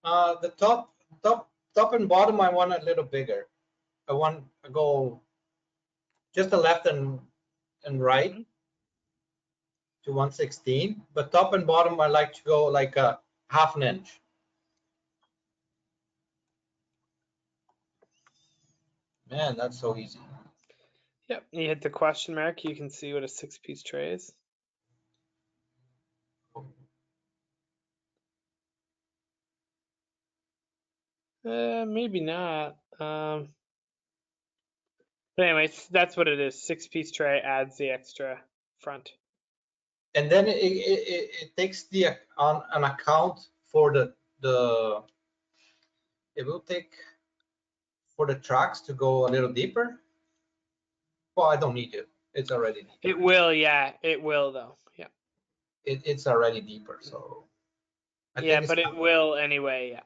The top and bottom, I want a little bigger. I want to go just the left and right to 116, but top and bottom, I like to go like a half an inch. Man, that's so easy. Yep. You hit the question mark. You can see what a 6-piece tray is. Maybe not. But anyways, that's what it is. 6-piece tray adds the extra front. And then it takes the an account for the it will take for the tracks to go a little deeper. Well, I don't need to. It's already deep. It will, yeah. It will though. Yeah. It's already deeper, so. Yeah, but it will anyway. Yeah.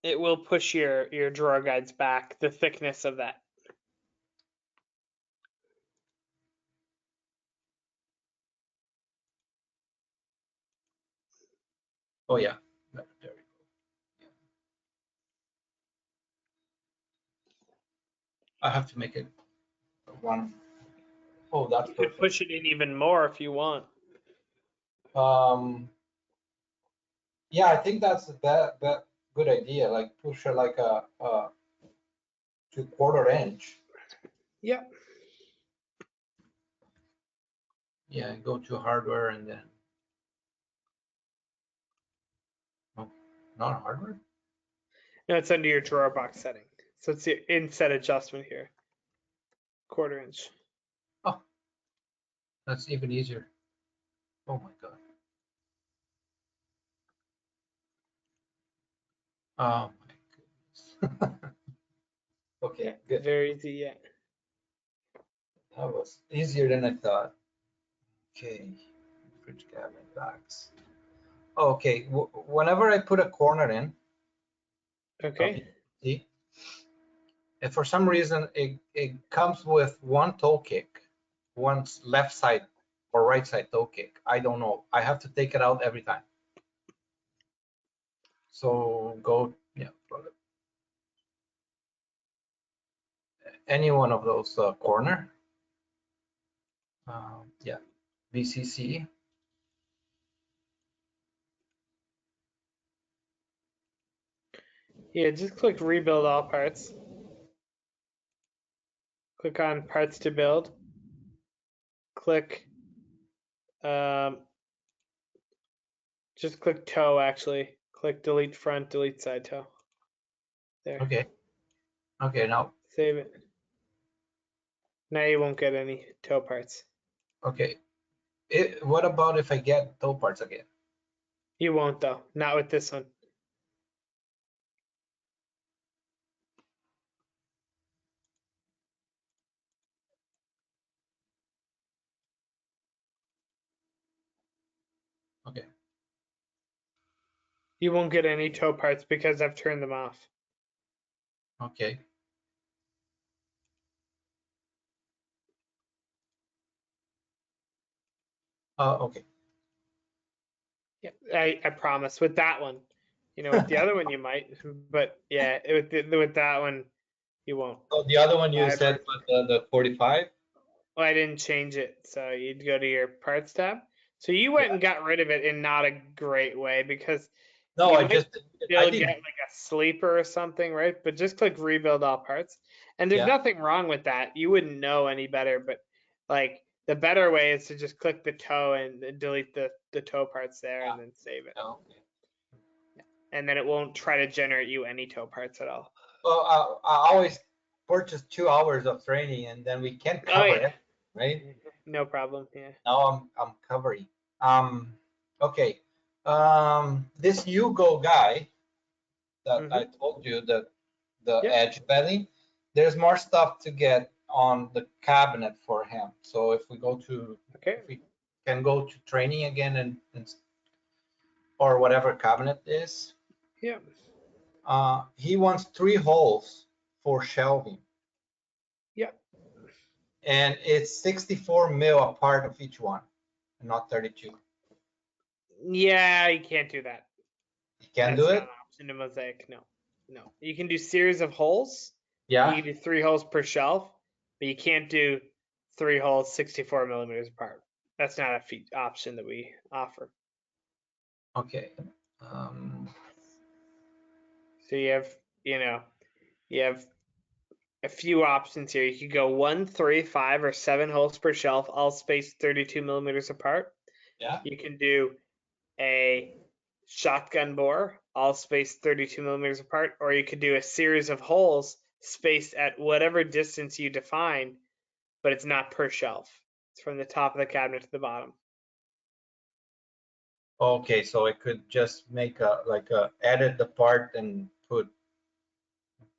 It will push your drawer guides back, the thickness of that. Oh yeah, there we go. Yeah. I have to make it one. Oh, that's You perfect. could push it in even more if you want. Yeah, I think that's that good idea. Like push it like a 2/4 inch. Yep. Yeah, go to hardware and then. Oh, not hardware. No, it's under your drawer box setting. So it's the inset adjustment here. 1/4 inch. Oh, that's even easier. Oh my God. Oh my goodness. Okay, Yeah, good. very easy, yeah. That was easier than I thought. Okay, fridge cabinet backs. Okay, whenever I put a corner in, Okay. see, if for some reason it comes with one toe kick, one left side or right side toe kick, I don't know. I have to take it out every time. So go, yeah, any one of those corner. Yeah, VCC. Yeah, just click rebuild all parts. Click on parts to build. Click, just click toe actually. Click delete front, delete side toe. There. Okay. Okay, now. Save it. Now you won't get any toe parts. Okay. What about if I get toe parts again? You won't though. Not with this one. Okay. You won't get any toe parts because I've turned them off. Okay. Okay. Yeah, I promise. With that one, with the other one you might, but yeah, with that one you won't. So the other one you I said was the 45? Oh, I didn't change it. So you'd go to your parts tab. So you went Yeah. and got rid of it in not a great way because No, you I might just, I still get didn't. like a sleeper or something, right? But just click rebuild all parts. And there's Yeah. nothing wrong with that. You wouldn't know any better, but like the better way is to just click the toe and delete the toe parts there and then save it. Okay. And then it won't try to generate you any toe parts at all. Well, I always purchase 2 hours of training and then we can't Oh cover yeah. it, right? No problem. Yeah. Now I'm covering. Okay. This Hugo guy that I told you, the Yep. edge bedding, there's more stuff to get on the cabinet for him. So if we go to, Okay. if we can go to training again and or whatever cabinet is, Yep. he wants 3 holes for shelving, Yep. and it's 64 mil apart of each one, and not 32. Yeah, you can't do that. You can That's do not it? an option in Mosaic. No. No. You can do series of holes. You Yeah. can do 3 holes per shelf, but you can't do 3 holes 64 millimeters apart. That's not a option that we offer. Okay. So you have a few options here. You could go 1, 3, 5, or 7 holes per shelf, all spaced 32 millimeters apart. Yeah. You can do a shotgun bore, all spaced 32 millimeters apart, or you could do a series of holes spaced at whatever distance you define, but it's not per shelf. It's from the top of the cabinet to the bottom. Okay, so I could just make edit the part and put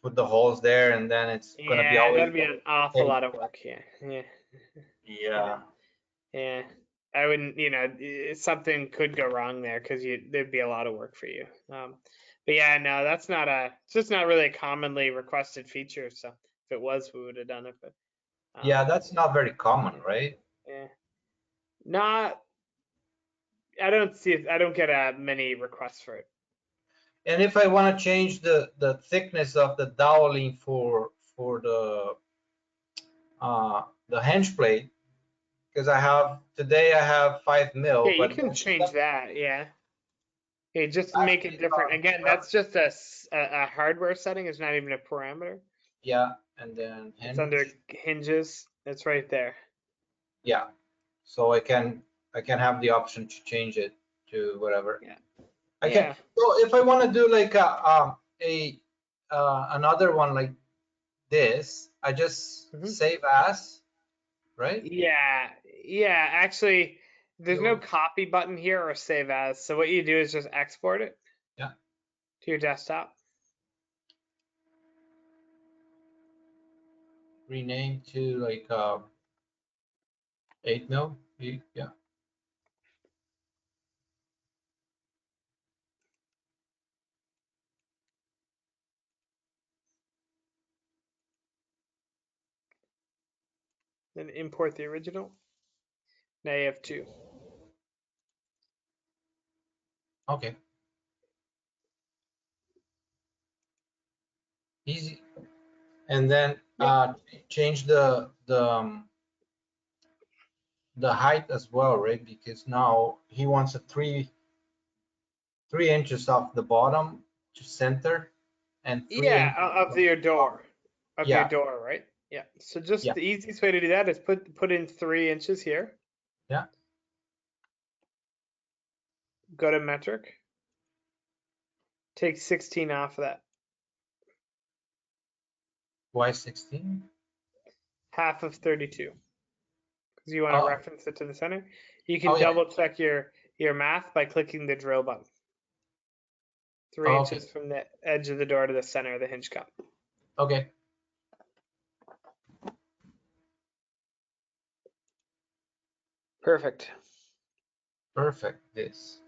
the holes there, and then it's gonna be Yeah, always that'd be an awful same. lot of work. Yeah, yeah, Yeah. yeah. I wouldn't, something could go wrong there because there'd be a lot of work for you. But yeah, no, it's just not really a commonly requested feature. So if it was, we would have done it. But Yeah, um, that's not very common, right? yeah, not. I don't see it. I don't get many requests for it. And if I want to change the thickness of the doweling for the hinge plate, because today I have 5 Yeah, mil, you but can then change that. Yeah. Okay, just make it actually, different. Again, that's just a hardware setting. It's not even a parameter. yeah, and then It's under hinge, hinges. It's right there. yeah. So I can have the option to change it to whatever. Yeah. I can. Yeah. So if I want to do like another one like this, I just save as, right? Yeah. Yeah. Actually, there's no You, copy button here or save as. So what you do is just export it yeah. to your desktop. Rename to like 8 mil. Yeah. Then import the original. Now you have 2. Okay. Easy. And then change the height as well, right? Because now he wants a 3 inches off the bottom to center and 3 inches. Yeah, of your door. Of your Yeah. door, right? Yeah. So just Yeah. the easiest way to do that is put in 3 inches here. Yeah. Go to metric. Take 16 off of that. Why 16? Half of 32. Because you want to Oh, reference it to the center. You can yeah. double check your math by clicking the drill button. 3 Oh, inches from the edge of the door to the center of the hinge cup. Okay. Perfect. Perfect. This.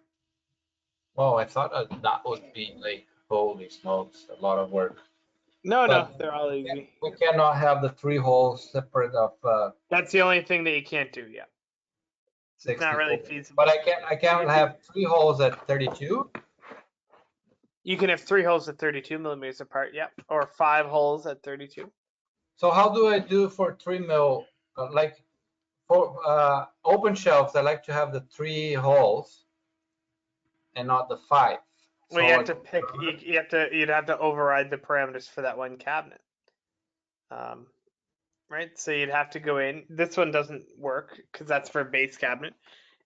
Well, I thought that would be like, holy smokes, a lot of work. No, But they're all easy. we cannot have the 3 holes separate of. That's the only thing that you can't do yet. It's not really 64. feasible. But I can't have 3 holes at 32. You can have 3 holes at 32 millimeters apart, yep, or 5 holes at 32. So how do I do for 3 mil? Like for open shelves, I like to have the 3 holes and not the 5. Well, you have to pick. You'd have to override the parameters for that one cabinet. Right. So you'd have to go in. This one doesn't work because that's for base cabinet.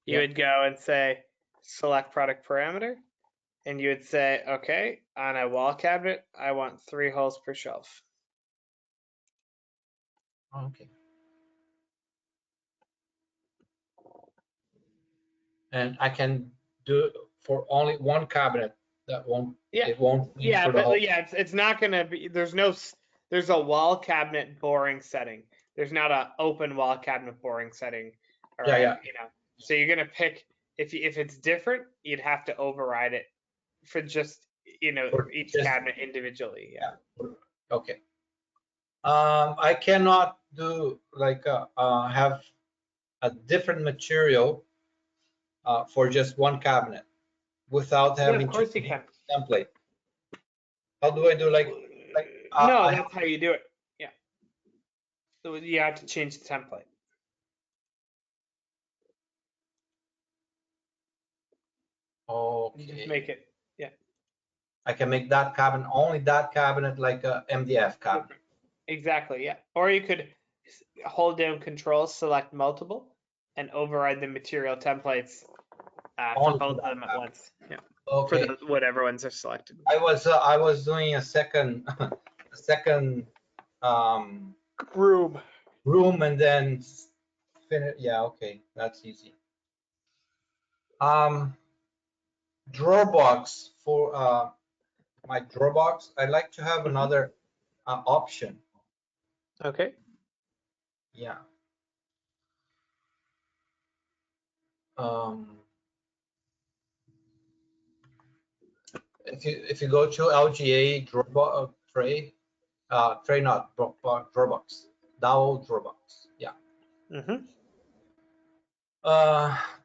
You Yeah. would go and say select product parameter, and you would say, okay, on a wall cabinet, I want 3 holes per shelf. Okay. And I can do it for only one cabinet. That won't. Yeah. It won't. Yeah, for the whole. but yeah, it's not gonna be. There's a wall cabinet boring setting. There's not a open wall cabinet boring setting. All Yeah, right. yeah. You know. So you're gonna pick if it's different, you'd have to override it for just For each just- cabinet individually. Yeah. Okay. I cannot do like have a different material for just one cabinet without Yeah, having of course to you can. template. How do I do like No, I that's how you do it. Yeah. So you have to change the template. You just okay. make it. I can make that cabinet only that cabinet like a MDF cabinet. Exactly. Yeah. Or you could hold down Control, select multiple, and override the material templates Only for both for of them that at cabinet. once. Yeah. Okay. For whatever ones are selected. I was doing a second a second room and then finish. Yeah, okay, that's easy. Drawer box for my drawer box. I like to have another option. Okay. Yeah. If you go to LGA drawer tray, tray not drawer box, dowel drawer box. Yeah. Mm-hmm.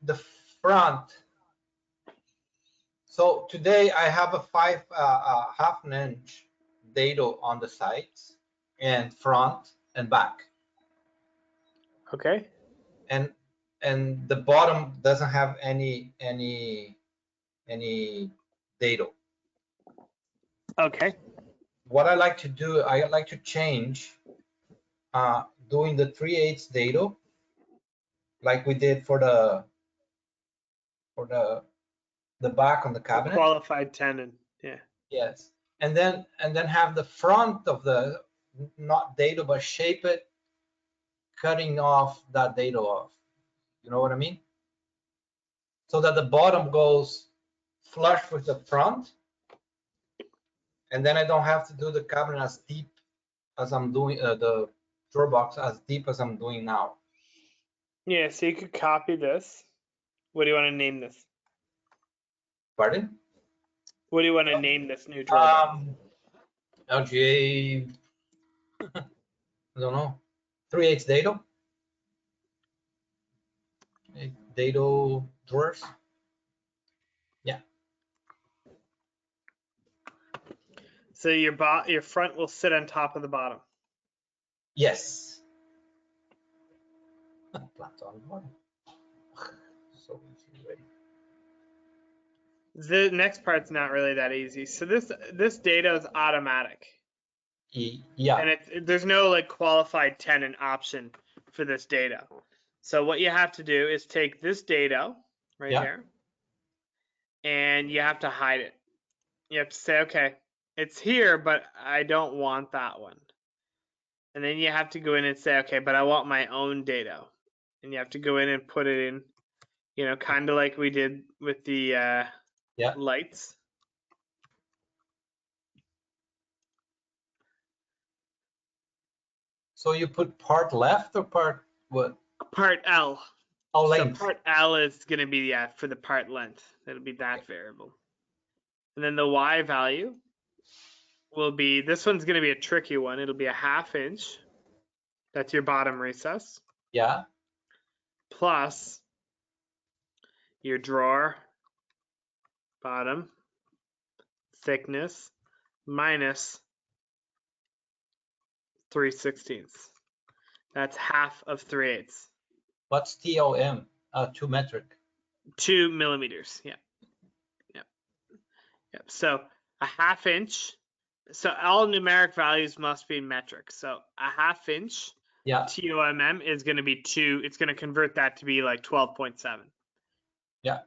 The front. So today I have a 1/2 inch dado on the sides and front and back, Okay. and the bottom doesn't have any dado. Okay. What I like to do, I like to change doing the 3/8 dado like we did for the back on the cabinet. Qualified tenon. Yeah. Yes, and then have the front of the not dado but shape it, cutting off that dado off. You know what I mean? So that the bottom goes flush with the front, and then I don't have to do the cabinet as deep as I'm doing the drawer box as deep as I'm doing now. Yeah. So you could copy this. What do you want to name this? Pardon? What do you want to name this new drawer box? LGA. I don't know. 3/8 dado. Dado drawers. Yeah. So your front will sit on top of the bottom. Yes. Flat on bottom. So easy, right? The next part's not really that easy. So this data is automatic, Yeah. and there's no like qualified tenon option for this data. So what you have to do is take this data right here, and you have to hide it. You have to say, okay, it's here, but I don't want that one. And then you have to go in and say, okay, but I want my own data. And you have to go in and put it in, kind of like we did with the lights. So you put part left or part what? Part L. Oh, So length. part L is going to be for the part length. It'll be that variable. And then the Y value will be, this one's going to be a tricky one. It'll be a 1/2 inch. That's your bottom recess. Yeah. Plus your drawer bottom thickness minus 3/16. That's half of 3/8. What's TOM? 2 metric. 2 millimeters. Yeah. Yep. Yep. So a ½ inch. So all numeric values must be metric. So a ½ inch Yeah. TOMM is going to be 2. It's going to convert that to be like 12.7. Yeah.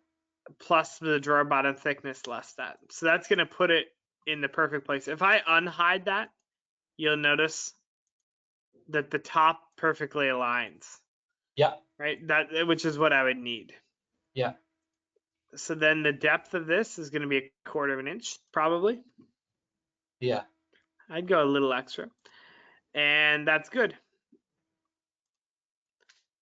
Plus the drawer bottom thickness less that. So that's going to put it in the perfect place. If I unhide that, you'll notice that the top perfectly aligns. Yeah. Right? That, which is what I would need. Yeah. So then the depth of this is going to be 1/4 inch, probably. Yeah. I'd go a little extra. And that's good.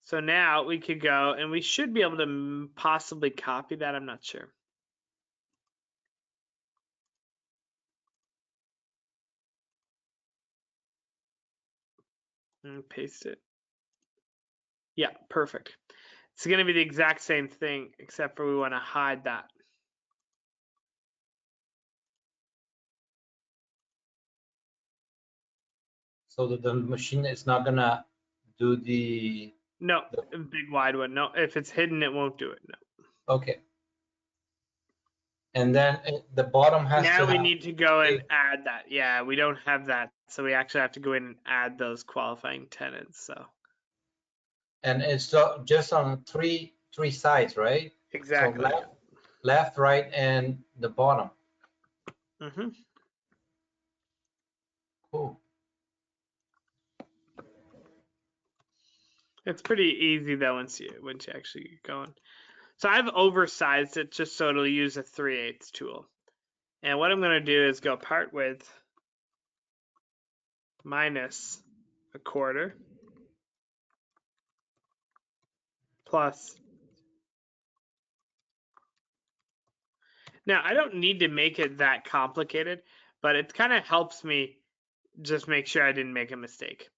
So now we could go, and we should be able to possibly copy that. I'm not sure. And paste it. Yeah, perfect. It's going to be the exact same thing, except for we want to hide that. So that the machine is not gonna do the. No, big wide one. No, if it's hidden, it won't do it. No. Okay. And then the bottom has Now to we have, need to go and add that. Yeah, we don't have that. So we actually have to go in and add those qualifying tenants. So and it's just on three sides, right? exactly. So left, right, and the bottom. Mm-hmm. Cool. It's pretty easy though once you actually get going. So I've oversized it just so it'll use a 3/8 tool. And what I'm going to do is go part width minus 1/4 plus. Now I don't need to make it that complicated, but it kind of helps me just make sure I didn't make a mistake.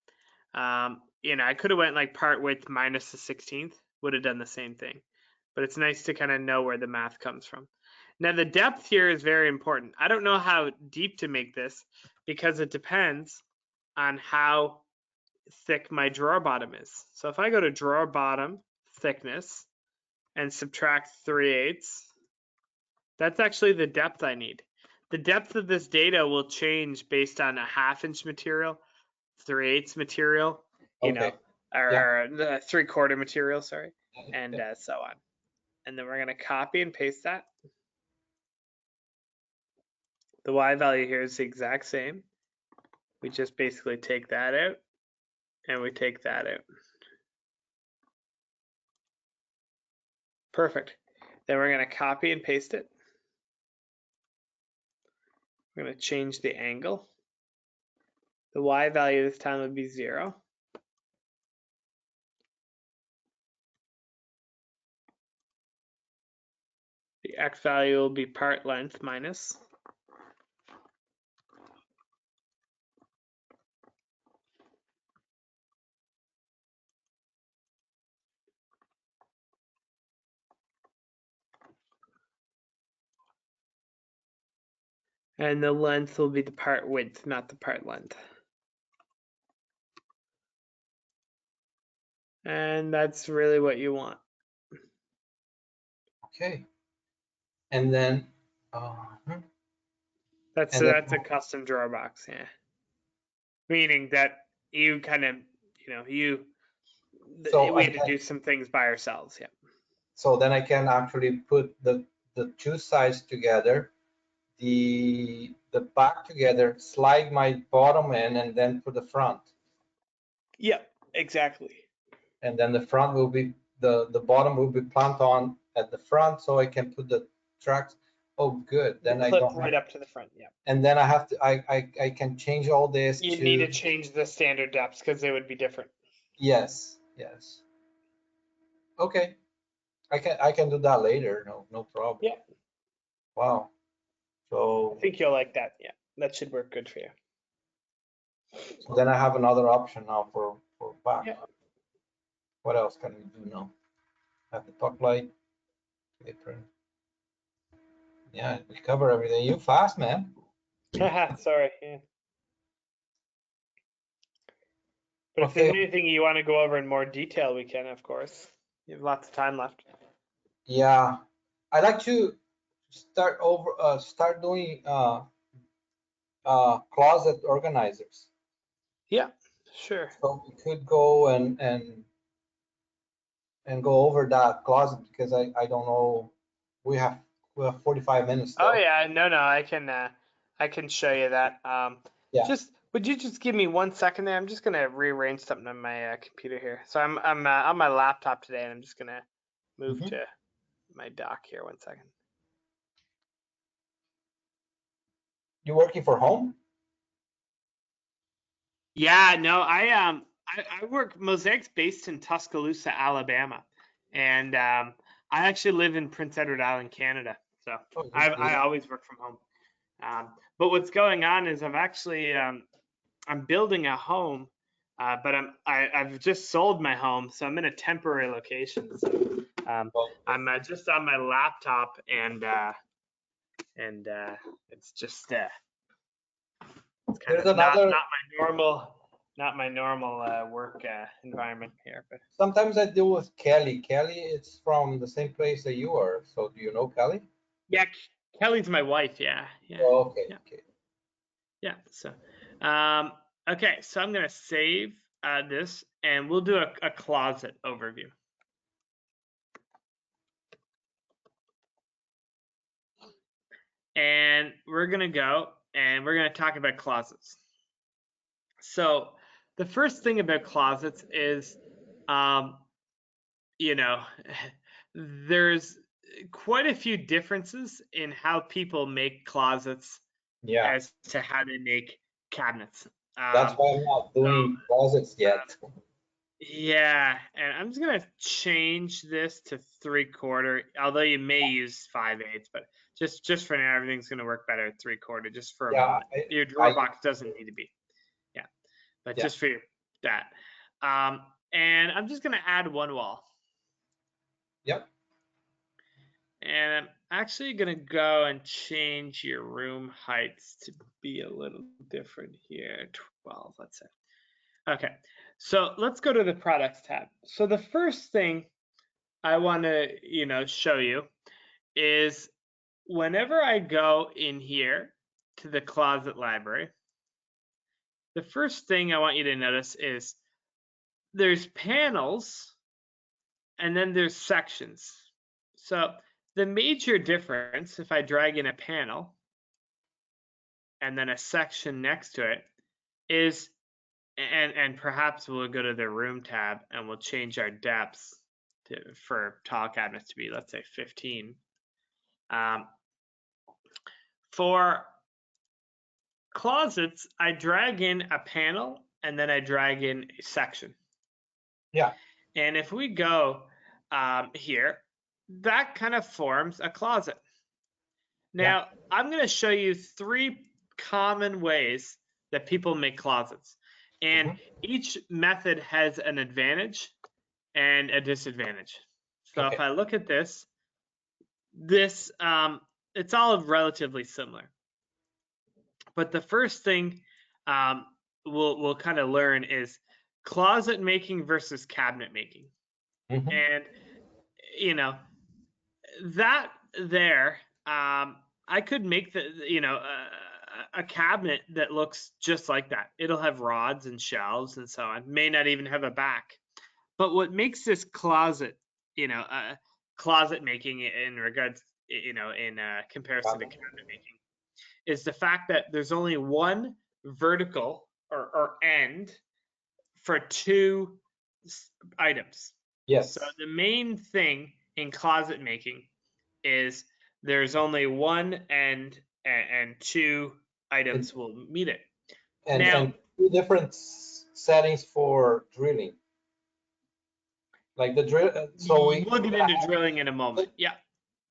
You know, I could have went like part width minus the 16th, would have done the same thing. But it's nice to kind of know where the math comes from. Now the depth here is very important. I don't know how deep to make this because it depends on how thick my drawer bottom is. So if I go to drawer bottom thickness and subtract 3/8, that's actually the depth I need. The depth of this data will change based on a ½ inch material, 3/8 material, you know, or the 3/4 material, sorry, and so on. And then we're going to copy and paste that. The Y value here is the exact same. We just basically take that out and we take that out. Perfect. Then we're going to copy and paste it. We're going to change the angle. The Y value this time would be 0. The X value will be part length minus. And the length will be the part width, not the part length. And that's really what you want. Okay. And then. That's a custom drawer box, yeah. Meaning that you kind of, you know, we had to do some things by ourselves, yeah. So then I can actually put the 2 sides together, the back together, slide my bottom in, and then put the front. Yeah, exactly. And then the front will be the bottom will be clamped on at the front, so I can put the tracks. Oh, good. Then I don't right up to the front, yeah. And then I have to I can change all this. You need to change the standard depths because they would be different. Yes. Okay. I can do that later. No problem. Yeah. Wow. So I think you'll like that. Yeah, that should work good for you. So then I have another option now for back. Yeah. What else can we do now? Have the puck light. Apron. Yeah, we cover everything. You fast, man. Sorry. Yeah. But if there's Okay. anything you want to go over in more detail, we can, of course. You have lots of time left. Yeah, I'd like to start doing closet organizers. Yeah, sure. So we could go and go over that closet because I don't know. We have 45 minutes Oh still. yeah, no, I can show you that. Yeah. Would you just give me 1 second there? I'm just gonna rearrange something on my computer here. So I'm on my laptop today, and I'm just gonna move Mhm. to my dock here. 1 second. You working for home? Yeah, no, I work Mosaic's based in Tuscaloosa, Alabama, and I actually live in Prince Edward Island, Canada. So Oh, you I do. always work from home. But what's going on is I've actually I'm building a home, but I've just sold my home, so I'm in a temporary location. So Oh, I'm just on my laptop, and it's just it's kind there's of not another. not my normal work environment here. But Sometimes I deal with Kelly. Kelly, it's from the same place that you are. So do you know Kelly? yeah, Kelly's my wife. Yeah, Oh, okay. yeah, Okay. yeah. So okay, so I'm gonna save this, and we'll do a closet overview. And we're going to go and we're going to talk about closets. So the first thing about closets is, you know, there's quite a few differences in how people make closets Yeah. as to how they make cabinets. That's why I'm not doing closets yet. Yeah, and I'm just gonna change this to 3/4, although you may use 5/8, but just for now, everything's gonna work better at 3/4, just for a Yeah. moment. Your drawer box doesn't need to be, yeah, but Yeah. just for that. And I'm just gonna add one wall. Yep. And I'm actually gonna go and change your room heights to be a little different here, 12, let's say. Okay, so let's go to the products tab. So the first thing I want to, show you is whenever I go in here to the closet library, the first thing I want you to notice is there's panels and then there's sections. So the major difference, if I drag in a panel and then a section next to it, is, and perhaps we'll go to the room tab and we'll change our depths for tall cabinets to be, let's say, 15. For closets, I drag in a panel and then I drag in a section. Yeah. And if we go here, that kind of forms a closet. Now, I'm going to show you 3 common ways that people make closets. And each method has an advantage and a disadvantage. So if I look at this, it's all relatively similar. But the first thing we'll kind of learn is closet making versus cabinet making. And, that there, I could make a cabinet that looks just like that. It'll have rods and shelves and so on, may not even have a back. But what makes this closet, closet making in regards, in comparison to cabinet making, is the fact that there's only one vertical or end for 2 items. Yes. So the main thing in closet making is there's only one end and 2 items will meet it. And 2 different settings for drilling. Like the drill. So we'll get into drilling in a moment. Yeah.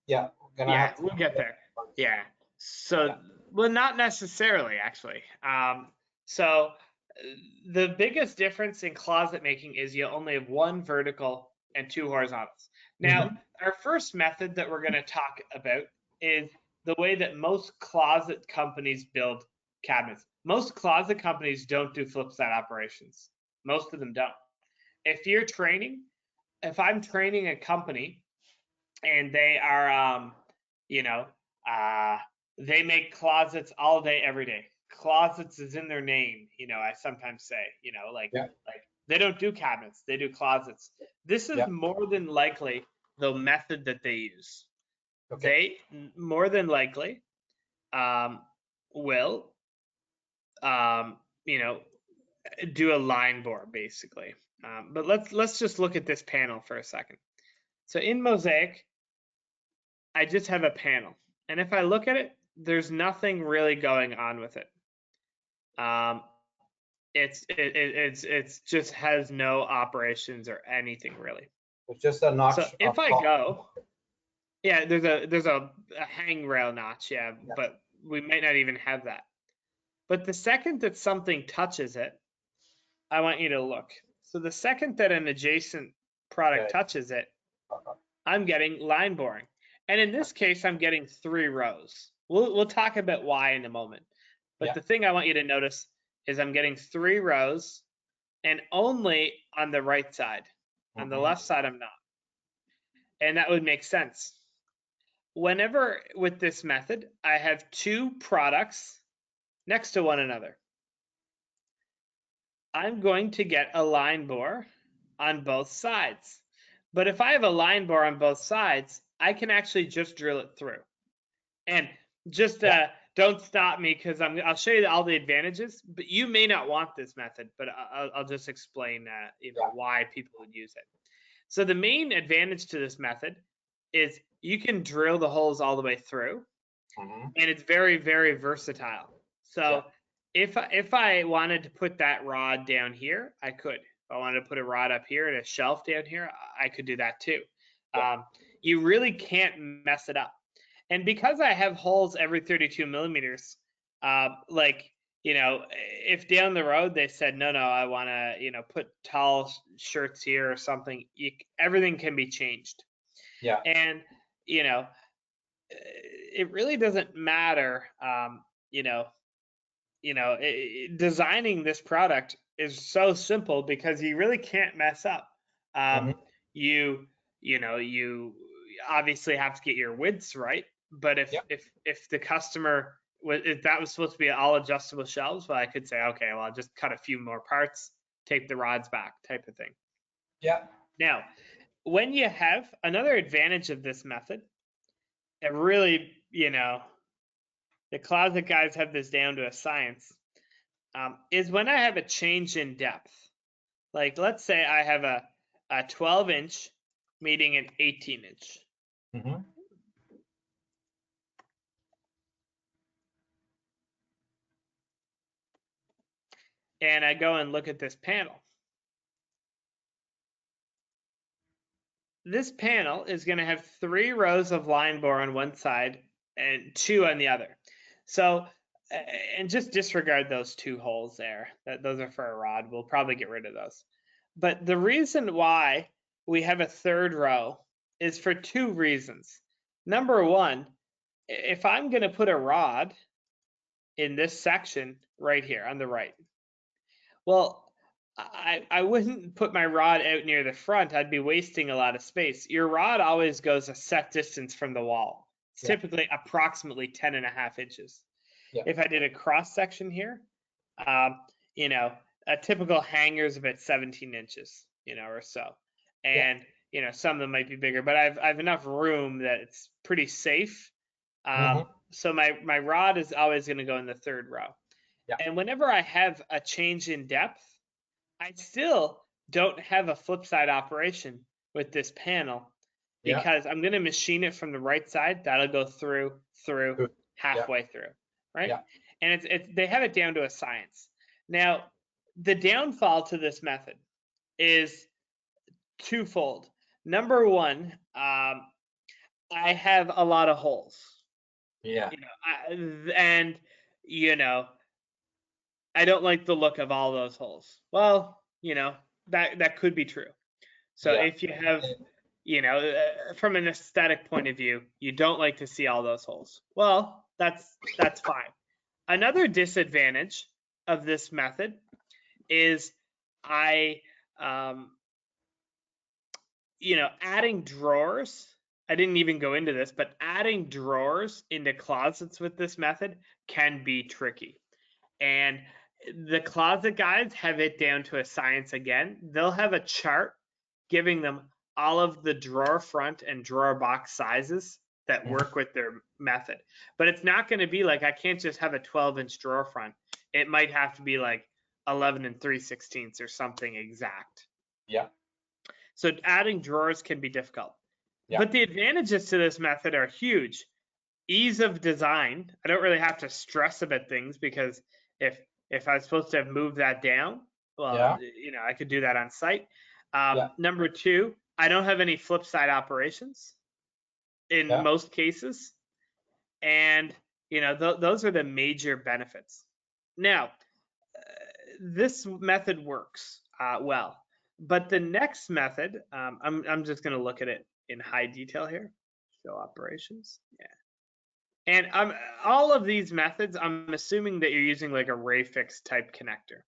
Yeah. We'll get there. Yeah. So, well, not necessarily actually. So the biggest difference in closet making is you only have 1 vertical and 2 horizontals. Now, our first method that we're going to talk about is the way that most closet companies build cabinets. Most closet companies don't do flip side operations. Most of them don't. If I'm training a company and they are, they make closets all day, every day. Closets is in their name, I sometimes say, like they don't do cabinets, they do closets. This is more than likely the method that they use. They more than likely will, do a line bore basically. But let's just look at this panel for a second. So in Mosaic, I just have a panel, and if I look at it, there's nothing really going on with it. It's just has no operations or anything really. It's just a notch. So if I go, there's a hangrail notch, but we might not even have that. But the second that something touches it, I want you to look. So the second that an adjacent product touches it, I'm getting line boring. And in this case, I'm getting 3 rows. We'll talk about why in a moment. But the thing I want you to notice is I'm getting 3 rows, and only on the right side. On the left side, I'm not. And that would make sense. Whenever with this method, I have 2 products next to one another, I'm going to get a line bore on both sides. But if I have a line bore on both sides, I can actually just drill it through. And just don't stop me, because I'll show you all the advantages, but you may not want this method, but I'll just explain why people would use it. So the main advantage to this method is you can drill the holes all the way through, and it's very, very versatile. So if I wanted to put that rod down here, I could. If I wanted to put a rod up here and a shelf down here, I could do that too. You really can't mess it up. And because I have holes every 32 millimeters, if down the road they said, no, I want to, put tall shirts here or something, everything can be changed. Yeah. And, it really doesn't matter, designing this product is so simple because you really can't mess up. You obviously have to get your widths right, but if the customer, if that was supposed to be all adjustable shelves, well, I could say, okay, well, I'll just cut a few more parts, tape the rods back, type of thing. Yeah. Now, when you have another advantage of this method, it really, the closet guys have this down to a science, is when I have a change in depth. Like, let's say I have a 12-inch meeting an 18-inch. And I go and look at this panel. This panel is going to have 3 rows of line bore on one side and 2 on the other. So, and just disregard those 2 holes there. Those are for a rod. We'll probably get rid of those. But the reason why we have a 3rd row is for 2 reasons. Number one, if I'm going to put a rod in this section right here on the right, well, I wouldn't put my rod out near the front. I'd be wasting a lot of space. Your rod always goes a set distance from the wall. It's typically approximately 10.5 inches. If I did a cross section here, a typical hanger is about 17 inches, or so. And, some of them might be bigger, but I've enough room that it's pretty safe. So my rod is always going to go in the 3rd row. And whenever I have a change in depth, I still don't have a flip side operation with this panel, because I'm going to machine it from the right side. That'll go through halfway through, right? And they have it down to a science. Now, the downfall to this method is twofold. Number one, I have a lot of holes. I don't like the look of all those holes. Well, that could be true. So if you have, you know, from an aesthetic point of view, you don't like to see all those holes. Well, that's fine. Another disadvantage of this method is adding drawers. I didn't even go into this, but adding drawers into closets with this method can be tricky. And the closet guides have it down to a science again. They'll have a chart giving them all of the drawer front and drawer box sizes that work with their method. But it's not going to be like, I can't just have a 12-inch drawer front. It might have to be like 11 3/16 or something exact. Yeah. So adding drawers can be difficult. Yeah. But the advantages to this method are huge. Ease of design. I don't really have to stress about things because if I was supposed to have moved that down, well, I could do that on site. Number two, I don't have any flip side operations in most cases. And, those are the major benefits. Now, this method works well, but the next method, I'm just going to look at it in high detail here. Show operations. Yeah. And all of these methods, I'm assuming that you're using like a Rayfix type connector.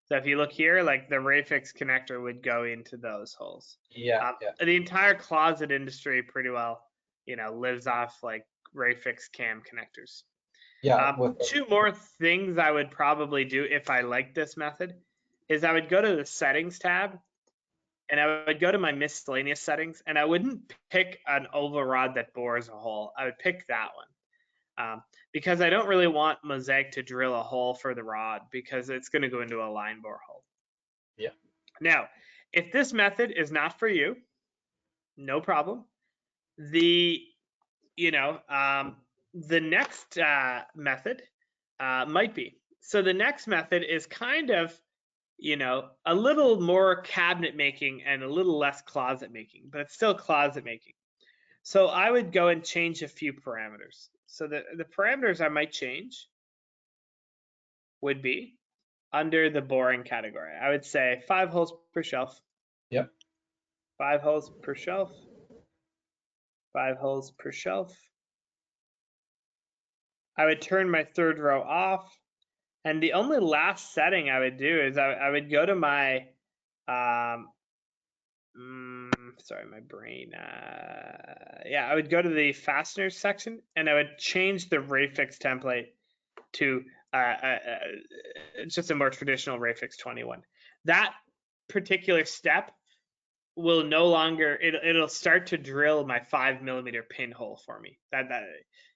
So if you look here, like the Rayfix connector would go into those holes. The entire closet industry pretty well, lives off like Rayfix cam connectors. Two more things I would probably do if I like this method is I would go to the settings tab and I would go to my miscellaneous settings and I wouldn't pick an oval rod that bores a hole. I would pick that one. Because I don't really want Mosaic to drill a hole for the rod because it's going to go into a line bore hole. Yeah. Now, if this method is not for you, no problem. The next method might be. So the next method is kind of, a little more cabinet making and a little less closet making, but it's still closet making. So I would go and change a few parameters. So the parameters I might change would be under the boring category. I would say 5 holes per shelf. Yep. 5 holes per shelf. 5 holes per shelf. I would turn my third row off. And the only last setting I would do is I would go to my, sorry, my brain. I would go to the fasteners section and I would change the Rayfix template to just a more traditional Rayfix 21. That particular step will no longer, it'll start to drill my 5mm pinhole for me.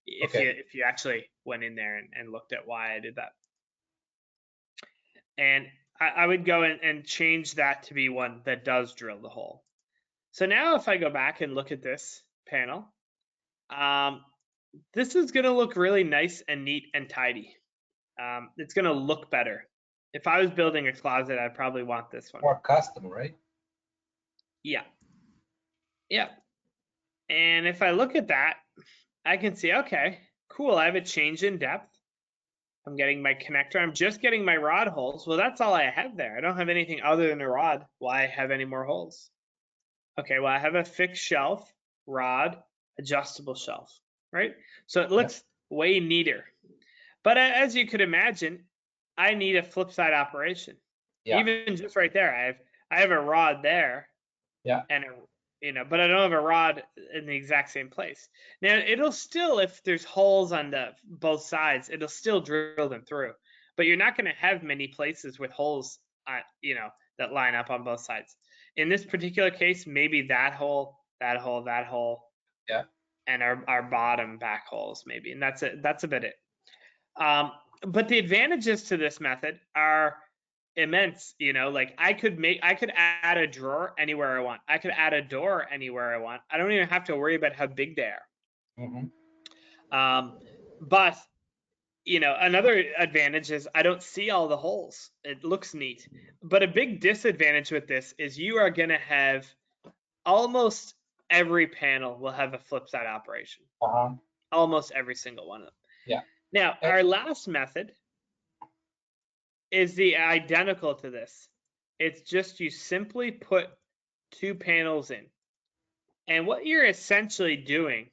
If you actually went in there and looked at why I did that. And I would go and change that to be one that does drill the hole. So now if I go back and look at this panel, this is going to look really nice and neat and tidy. It's going to look better. If I was building a closet, I'd probably want this one. More custom, right? Yeah. Yeah. And if I look at that, I can see, okay, cool. I have a change in depth. I'm getting my connector. I'm just getting my rod holes. Well, that's all I have there. I don't have anything other than a rod. Why have any more holes? Okay, well, I have a fixed shelf, rod, adjustable shelf, right? So it looks way neater. But as you could imagine, I need a flip side operation. Yeah. Even just right there, I have a rod there. Yeah. And but I don't have a rod in the exact same place. Now it'll still, if there's holes on both sides, it'll still drill them through. But you're not going to have many places with holes, that line up on both sides. In this particular case, maybe that hole, that hole, that hole. Yeah. And our bottom back holes maybe, and that's it. That's about it. But the advantages to this method are immense. Like I could add a drawer anywhere I want. I could add a door anywhere I want. I don't even have to worry about how big they are. Mm-hmm. But another advantage is I don't see all the holes. It looks neat. But a big disadvantage with this is you are going to have almost every panel will have a flip side operation. Almost every single one of them. Yeah. Now, our last method is the identical to this. It's just you simply put 2 panels in. And what you're essentially doing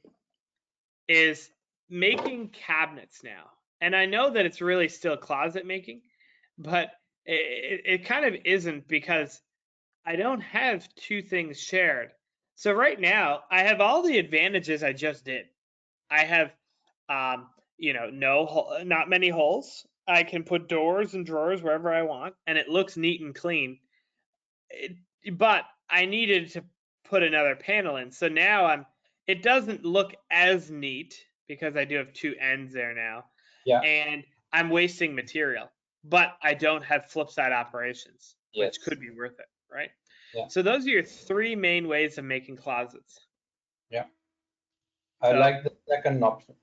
is making cabinets now. And I know that it's really still closet making, but it kind of isn't, because I don't have two things shared. So right now I have all the advantages I just did. I have, not many holes. I can put doors and drawers wherever I want, and it looks neat and clean. But I needed to put another panel in. So now it doesn't look as neat because I do have two ends there now. Yeah. And I'm wasting material, but I don't have flip side operations, Yes. which could be worth it, right? Yeah. So those are your three main ways of making closets. Yeah. I like the second option.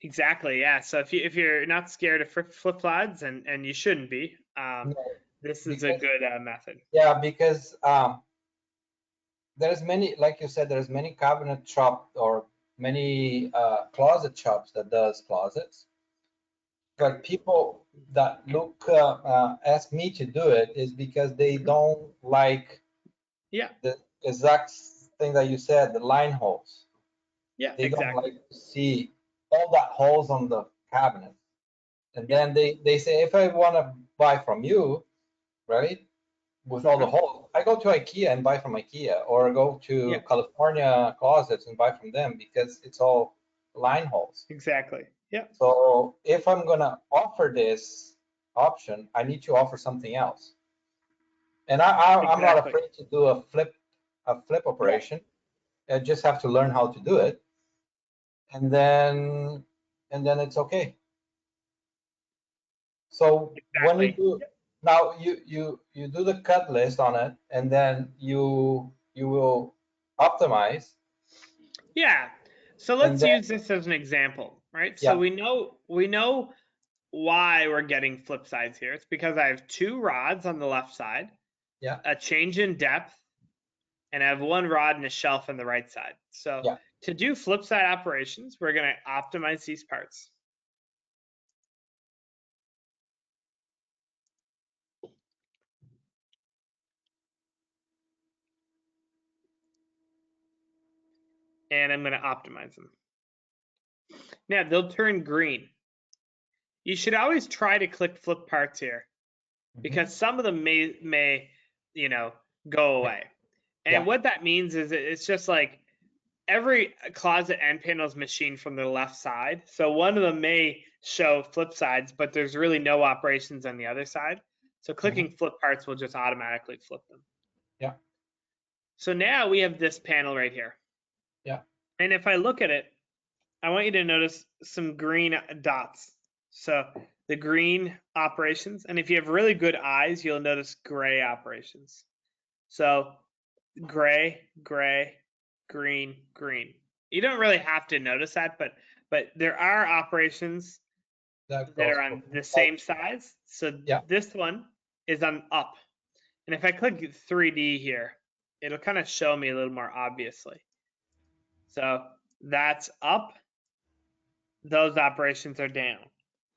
Exactly. Yeah. So if you're not scared of flip sides, and you shouldn't be, No, this is a good method. Yeah, because there's many, like you said, there's many cabinet shop or many closet shops that does closets. But people that look ask me to do it is because they don't like the exact thing that you said, the line holes. Yeah, They exactly. don't like to see all that holes on the cabinet. And then they say, if I want to buy from you, right, with all the holes, I go to IKEA and buy from IKEA, or go to California Closets and buy from them, because it's all line holes. Exactly. Yeah. So if I'm gonna offer this option, I need to offer something else. And I'm not afraid to do a flip operation. I just have to learn how to do it, and then it's okay. So when you do now, you do the cut list on it, and then you will optimize. Yeah. So let's use this as an example, right? So we know why we're getting flip sides here. It's because I have two rods on the left side, a change in depth, and I have one rod and a shelf on the right side. So to do flip side operations, we're going to optimize these parts. And I'm going to optimize them. Now they'll turn green. You should always try to click flip parts here, because some of them may go away. And what that means is it's just like every closet end panel is machined from the left side. So one of them may show flip sides, but there's really no operations on the other side. So clicking flip parts will just automatically flip them. Yeah. So now we have this panel right here. Yeah. And if I look at it, I want you to notice some green dots. So the green operations, and if you have really good eyes, you'll notice gray operations. So gray, gray, green, green. You don't really have to notice that, but there are operations that are on the same size. So this one is on up. And if I click 3D here, it'll kind of show me a little more obviously. So that's up. Those operations are down.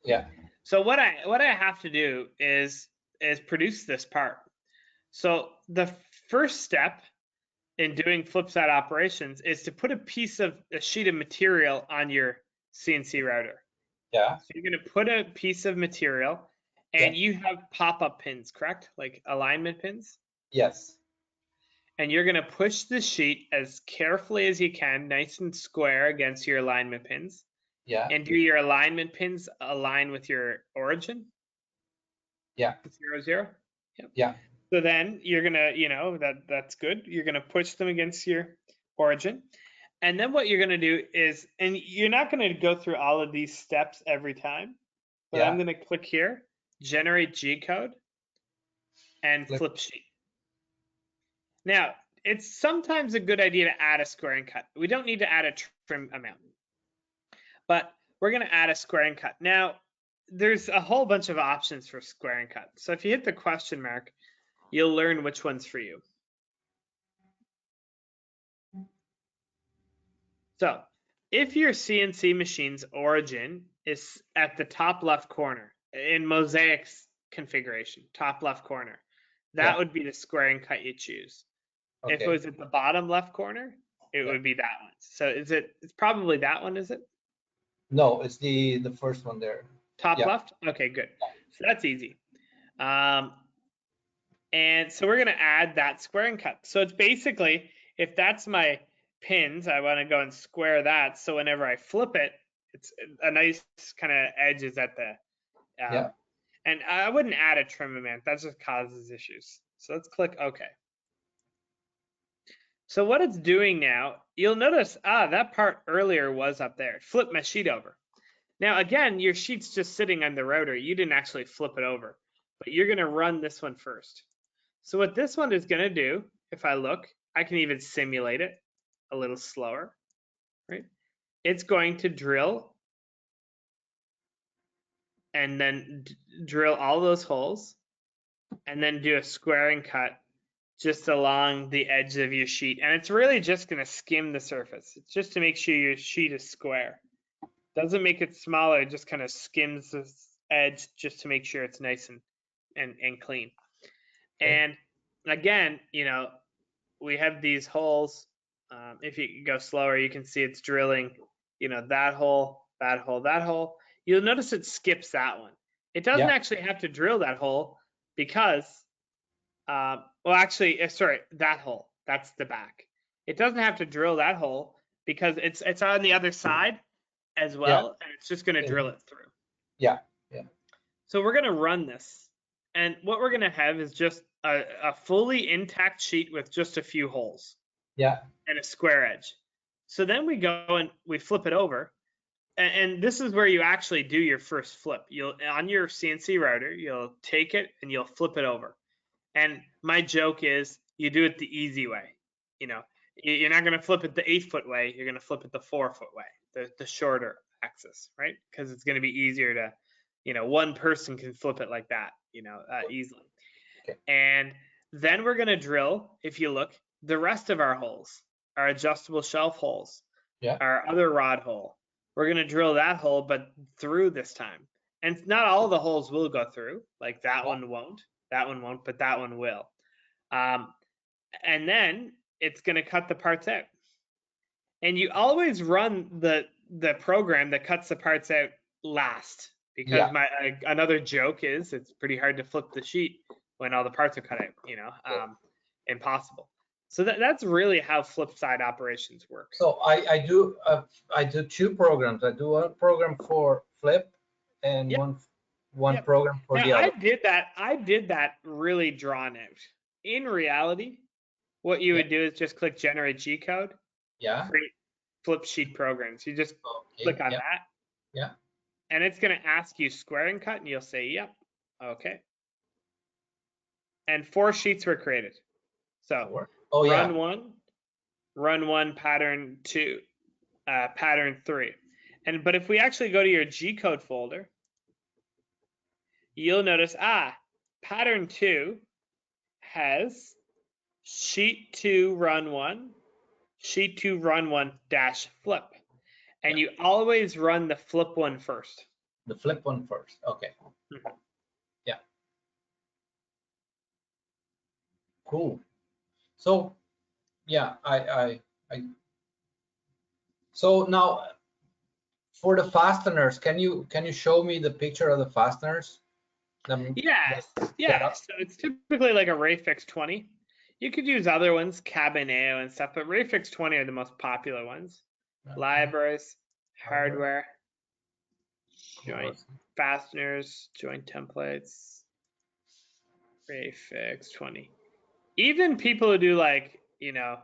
Yeah. So what I have to do is produce this part. So the first step in doing flip side operations is to put a sheet of material on your CNC router. Yeah. So you're going to put a piece of material, and you have pop-up pins, correct? Like alignment pins? Yes. And you're going to push the sheet as carefully as you can, nice and square against your alignment pins. Yeah. And do your alignment pins align with your origin? Yeah. 0, 0? Yep. Yeah. So then you're gonna, that's good. You're gonna push them against your origin. And then what you're gonna do is, and you're not gonna go through all of these steps every time, but I'm gonna click here, generate G-code, and flip sheet. Now, it's sometimes a good idea to add a square and cut. We don't need to add a trim amount, but we're gonna add a square and cut. Now, there's a whole bunch of options for square and cut. So if you hit the question mark, you'll learn which one's for you. So if your CNC machine's origin is at the top left corner in Mosaic's configuration, top left corner, that would be the square and cut you choose. If it was at the bottom left corner, it would be that one. So it's probably that one, is it? No, it's the first one there. Top left? Okay, good. So that's easy. And so we're going to add that square and cut. So it's basically, if that's my pins, I want to go and square that. So whenever I flip it, it's a nice kind of edge is at the, and I wouldn't add a trim amount. That just causes issues. So let's click OK. So what it's doing now, you'll notice, that part earlier was up there. Flip my sheet over. Now, again, your sheet's just sitting on the router. You didn't actually flip it over, but you're going to run this one first. So what this one is going to do, if I look, I can even simulate it a little slower, right? It's going to drill and then drill all those holes and then do a square and cut just along the edge of your sheet. And it's really just going to skim the surface. It's just to make sure your sheet is square. Doesn't make it smaller, it just kind of skims the edge just to make sure it's nice and clean. And again, you know, we have these holes. If you go slower, you can see it's drilling, you know, that hole, that hole, that hole. You'll notice it skips that one. It doesn't actually have to drill that hole because, well, actually, sorry, that hole, that's the back. It doesn't have to drill that hole because it's on the other side as well, and it's just going to drill it through. Yeah. So we're going to run this, and what we're going to have is just a fully intact sheet with just a few holes. And a square edge. So then we go and we flip it over, and this is where you actually do your first flip. You'll on your CNC router, you'll take it and you'll flip it over. And my joke is you do it the easy way. You know, you're not going to flip it the 8-foot way. You're going to flip it the 4-foot way, the shorter axis, right? Because it's going to be easier to, you know, one person can flip it like that, you know, easily. And then we're going to drill, if you look, the rest of our holes, our adjustable shelf holes, our other rod hole. We're going to drill that hole, but through this time. And not all the holes will go through, like that one won't, but that one will. And then it's going to cut the parts out. And you always run the program that cuts the parts out last, because another joke is it's pretty hard to flip the sheet when all the parts are cut out, you know, impossible. So that's really how flip side operations work. So I do 2 programs. I do one program for flip and one program for the other. I did that really drawn out. In reality, what you would do is just click generate G code. Create flip sheet programs. You just click on that. And it's going to ask you square and cut, and you'll say, yep, okay. And 4 sheets were created. So run one, pattern 2, pattern 3. But if we actually go to your G code folder, you'll notice, pattern 2 has sheet 2 run 1, sheet 2 run 1 dash flip. And you always run the flip one first. The flip one first. Okay. Cool. So so now for the fasteners, can you show me the picture of the fasteners? Yes. So it's typically like a Rayfix 20. You could use other ones, Cabaneo and stuff, but Rayfix 20 are the most popular ones. Libraries, hardware, joint fasteners, joint templates, Rayfix 20. Even people who do, like, you know,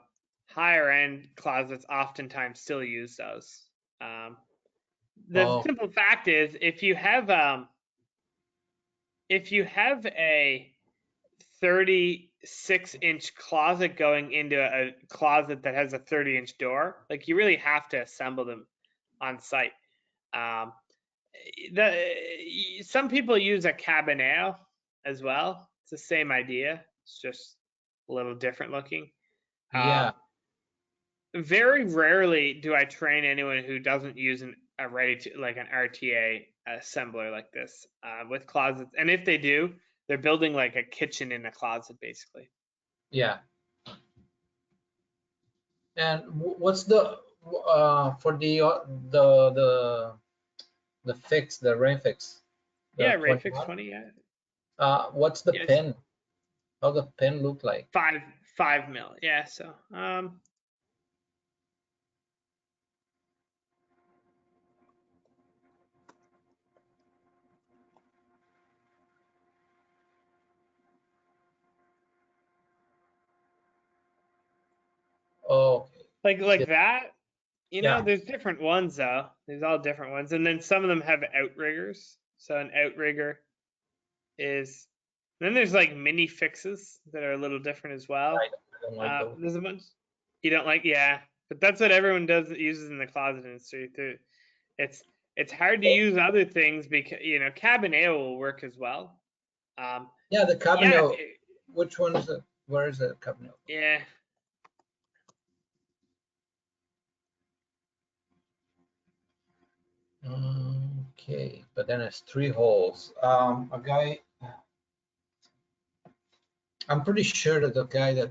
higher end closets oftentimes still use those. The simple fact is, if you have a 36-inch closet going into a closet that has a 30-inch door, like, you really have to assemble them on site. Some people use a Cabaneo as well. It's the same idea. It's just a little different looking. Very rarely do I train anyone who doesn't use an RTA assembler like this with closets. And if they do, they're building like a kitchen in a closet, basically. And what's the for the fix, the rain fix? The Yeah, Ray Fix 21? 20. Yeah. What's the Yes. pin? How the pin look like? 5 mil. Yeah. So Oh, okay. like that. You know, Yeah. there's different ones though. There's all different ones, and then some of them have outriggers. So an outrigger is. Then there's like mini fixes that are a little different as well. I don't like those. There's a bunch you don't like, yeah, but that's what everyone does uses in the closet industry. It's hard to use other things because Cabaneo will work as well. Yeah, the Yeah, Cabaneo. Which one is it? Where is it, Cabaneo? yeah. Okay, but then it's 3 holes. A guy, I'm pretty sure that the guy that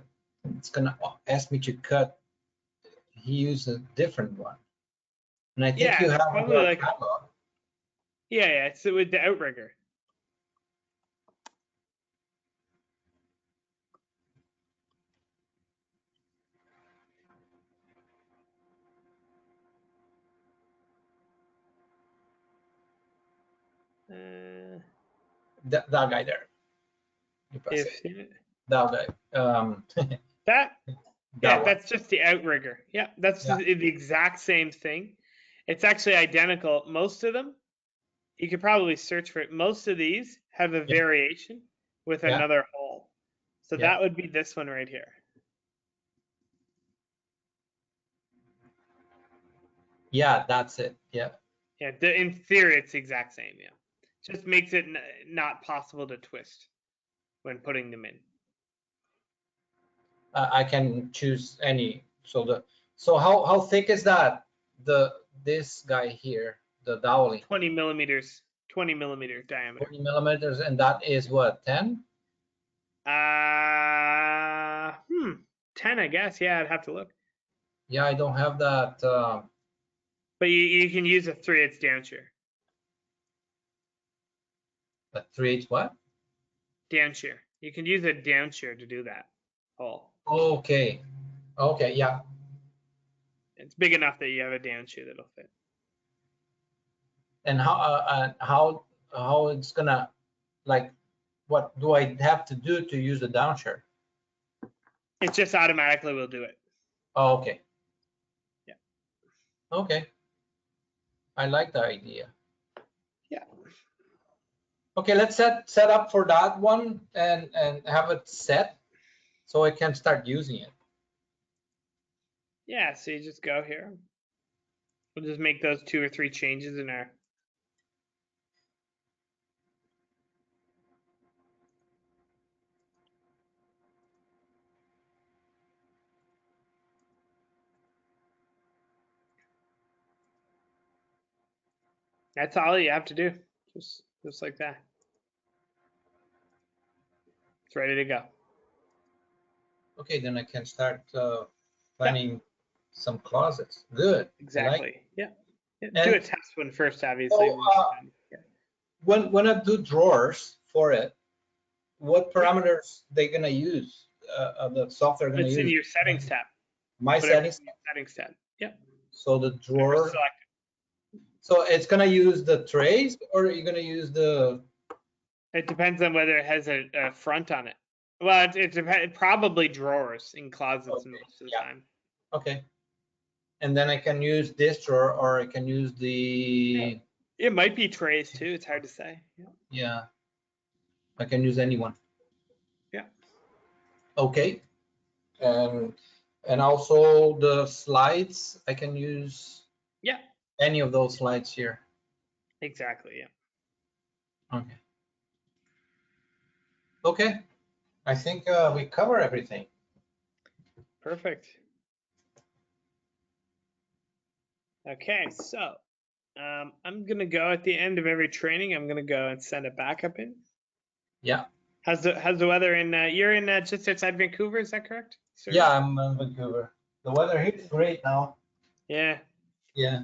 it's gonna ask me to cut, he used a different one. And I think Yeah, you it's have probably the like catalog. yeah. It's with the outrigger. That guy there. You press If it. That guy. that That one. that's just the outrigger. Yeah, that's Yeah. the exact same thing. It's actually identical. Most of them, you could probably search for it. Most of these have a variation with Yeah. another hole. So Yeah. that would be this one right here. Yeah, that's it. Yeah. Yeah, in theory, it's the exact same. Yeah, just makes it not possible to twist when putting them in. I can choose any. So how thick is that? This guy here, the dowel. 20 millimeters, 20 millimeter diameter. 20 millimeters, and that is what, 10? 10, I guess. Yeah, I'd have to look. Yeah, I don't have that. But you can use a 3/8 down shear. A 3/8 what? Down shear. You can use a down shear to do that hole. Okay. Okay. Yeah. It's big enough that you have a down shear that'll fit. And how it's gonna, like, what do I have to do to use the downshirt? It just automatically will do it. Oh, okay. Yeah. Okay. I like the idea. Yeah. Okay, let's set up for that one and have it set so I can start using it. Yeah, so you just go here. We'll just make those 2 or 3 changes in our. That's all you have to do. Just like that. It's ready to go. Okay, then I can start planning some closets. Good. Exactly. Yeah. Do And- a test one first, obviously. When I do drawers for it, what parameters they gonna use? The software gonna It's use? in your settings tab. My Whatever settings. Settings tab. Yep. So the drawer. Select. So it's gonna use the trays, or are you gonna use the? It depends on whether it has a front on it. Well, it depends. Probably drawers in closets Okay, most of the yeah. time. Okay. And then I can use this drawer, or I can use the. It might be trays too. It's hard to say. Yeah. Yeah. I can use anyone. Yeah. Okay. And also the slides, I can use. Yeah. Any of those slides here. Exactly. Yeah. Okay. Okay. I think we cover everything. Perfect. Okay, so I'm gonna go at the end of every training. I'm gonna go and send a backup in. Yeah. How's the weather in? You're in just outside Vancouver, is that correct? Sir? Yeah, I'm in Vancouver. The weather here is great now. Yeah, Yeah.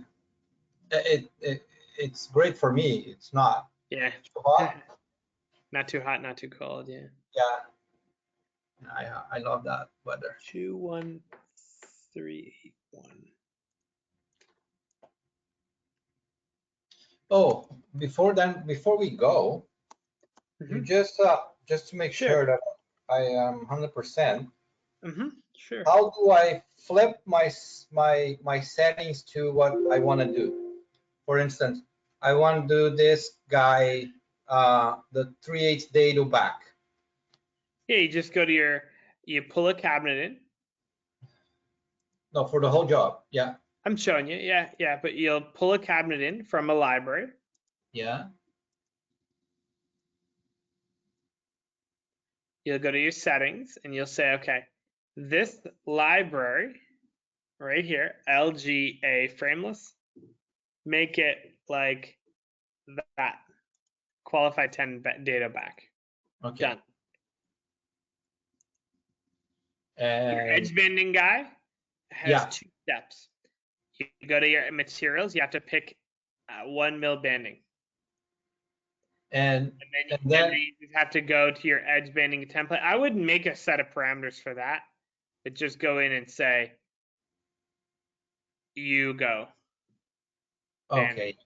It's great for me. It's not yeah. too hot. Not too hot, not too cold. Yeah. Yeah. I love that weather. 21381. Oh, before we go, you Mhm. just to make Sure. sure that I am 100%. Sure. How do I flip my settings to what I want to do? For instance, I want to do this guy, the 3/8 dado back. Yeah, you just go to you pull a cabinet in. No, for the whole job. Yeah. I'm showing you. Yeah. But you'll pull a cabinet in from a library. Yeah. You'll go to your settings and you'll say, okay, this library right here, LGA frameless, make it like that. Qualify 10 data back. Okay. Done. Your And edge bending guy has yeah. 2 steps. You go to your materials, you have to pick 1 mil banding. And And then you just have to go to your edge banding template. I wouldn't make a set of parameters for that, but just go in and say, you go. Banding. okay.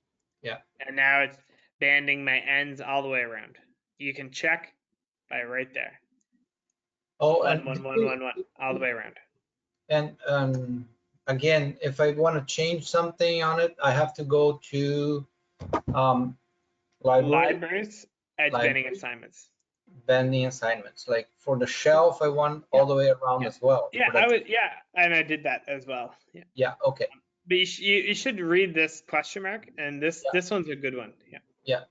Yeah. And now it's banding my ends all the way around. You can check by right there. Oh, One, and one, one, one, one, all the way around. And again, if I want to change something on it, I have to go to Libraries, edge Library. banding assignments. Bending assignments. Like for the shelf, I want all the way around as well. Yeah, I would. Yeah, and I did that as well. Yeah. Yeah. Okay. But you should read this question mark, and this one's a good one. Yeah. Yeah.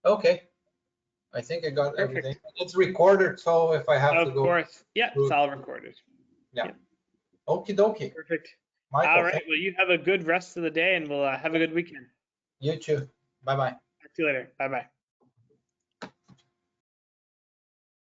Okay. I think I got Perfect. everything. It's recorded, so if I have to Of go. course. Yeah, it's all recorded. Yeah. Okie dokie. Perfect. Michael, All right. Well, you have a good rest of the day, and we'll have a good weekend. you too. Bye bye. Talk to you later. Bye bye.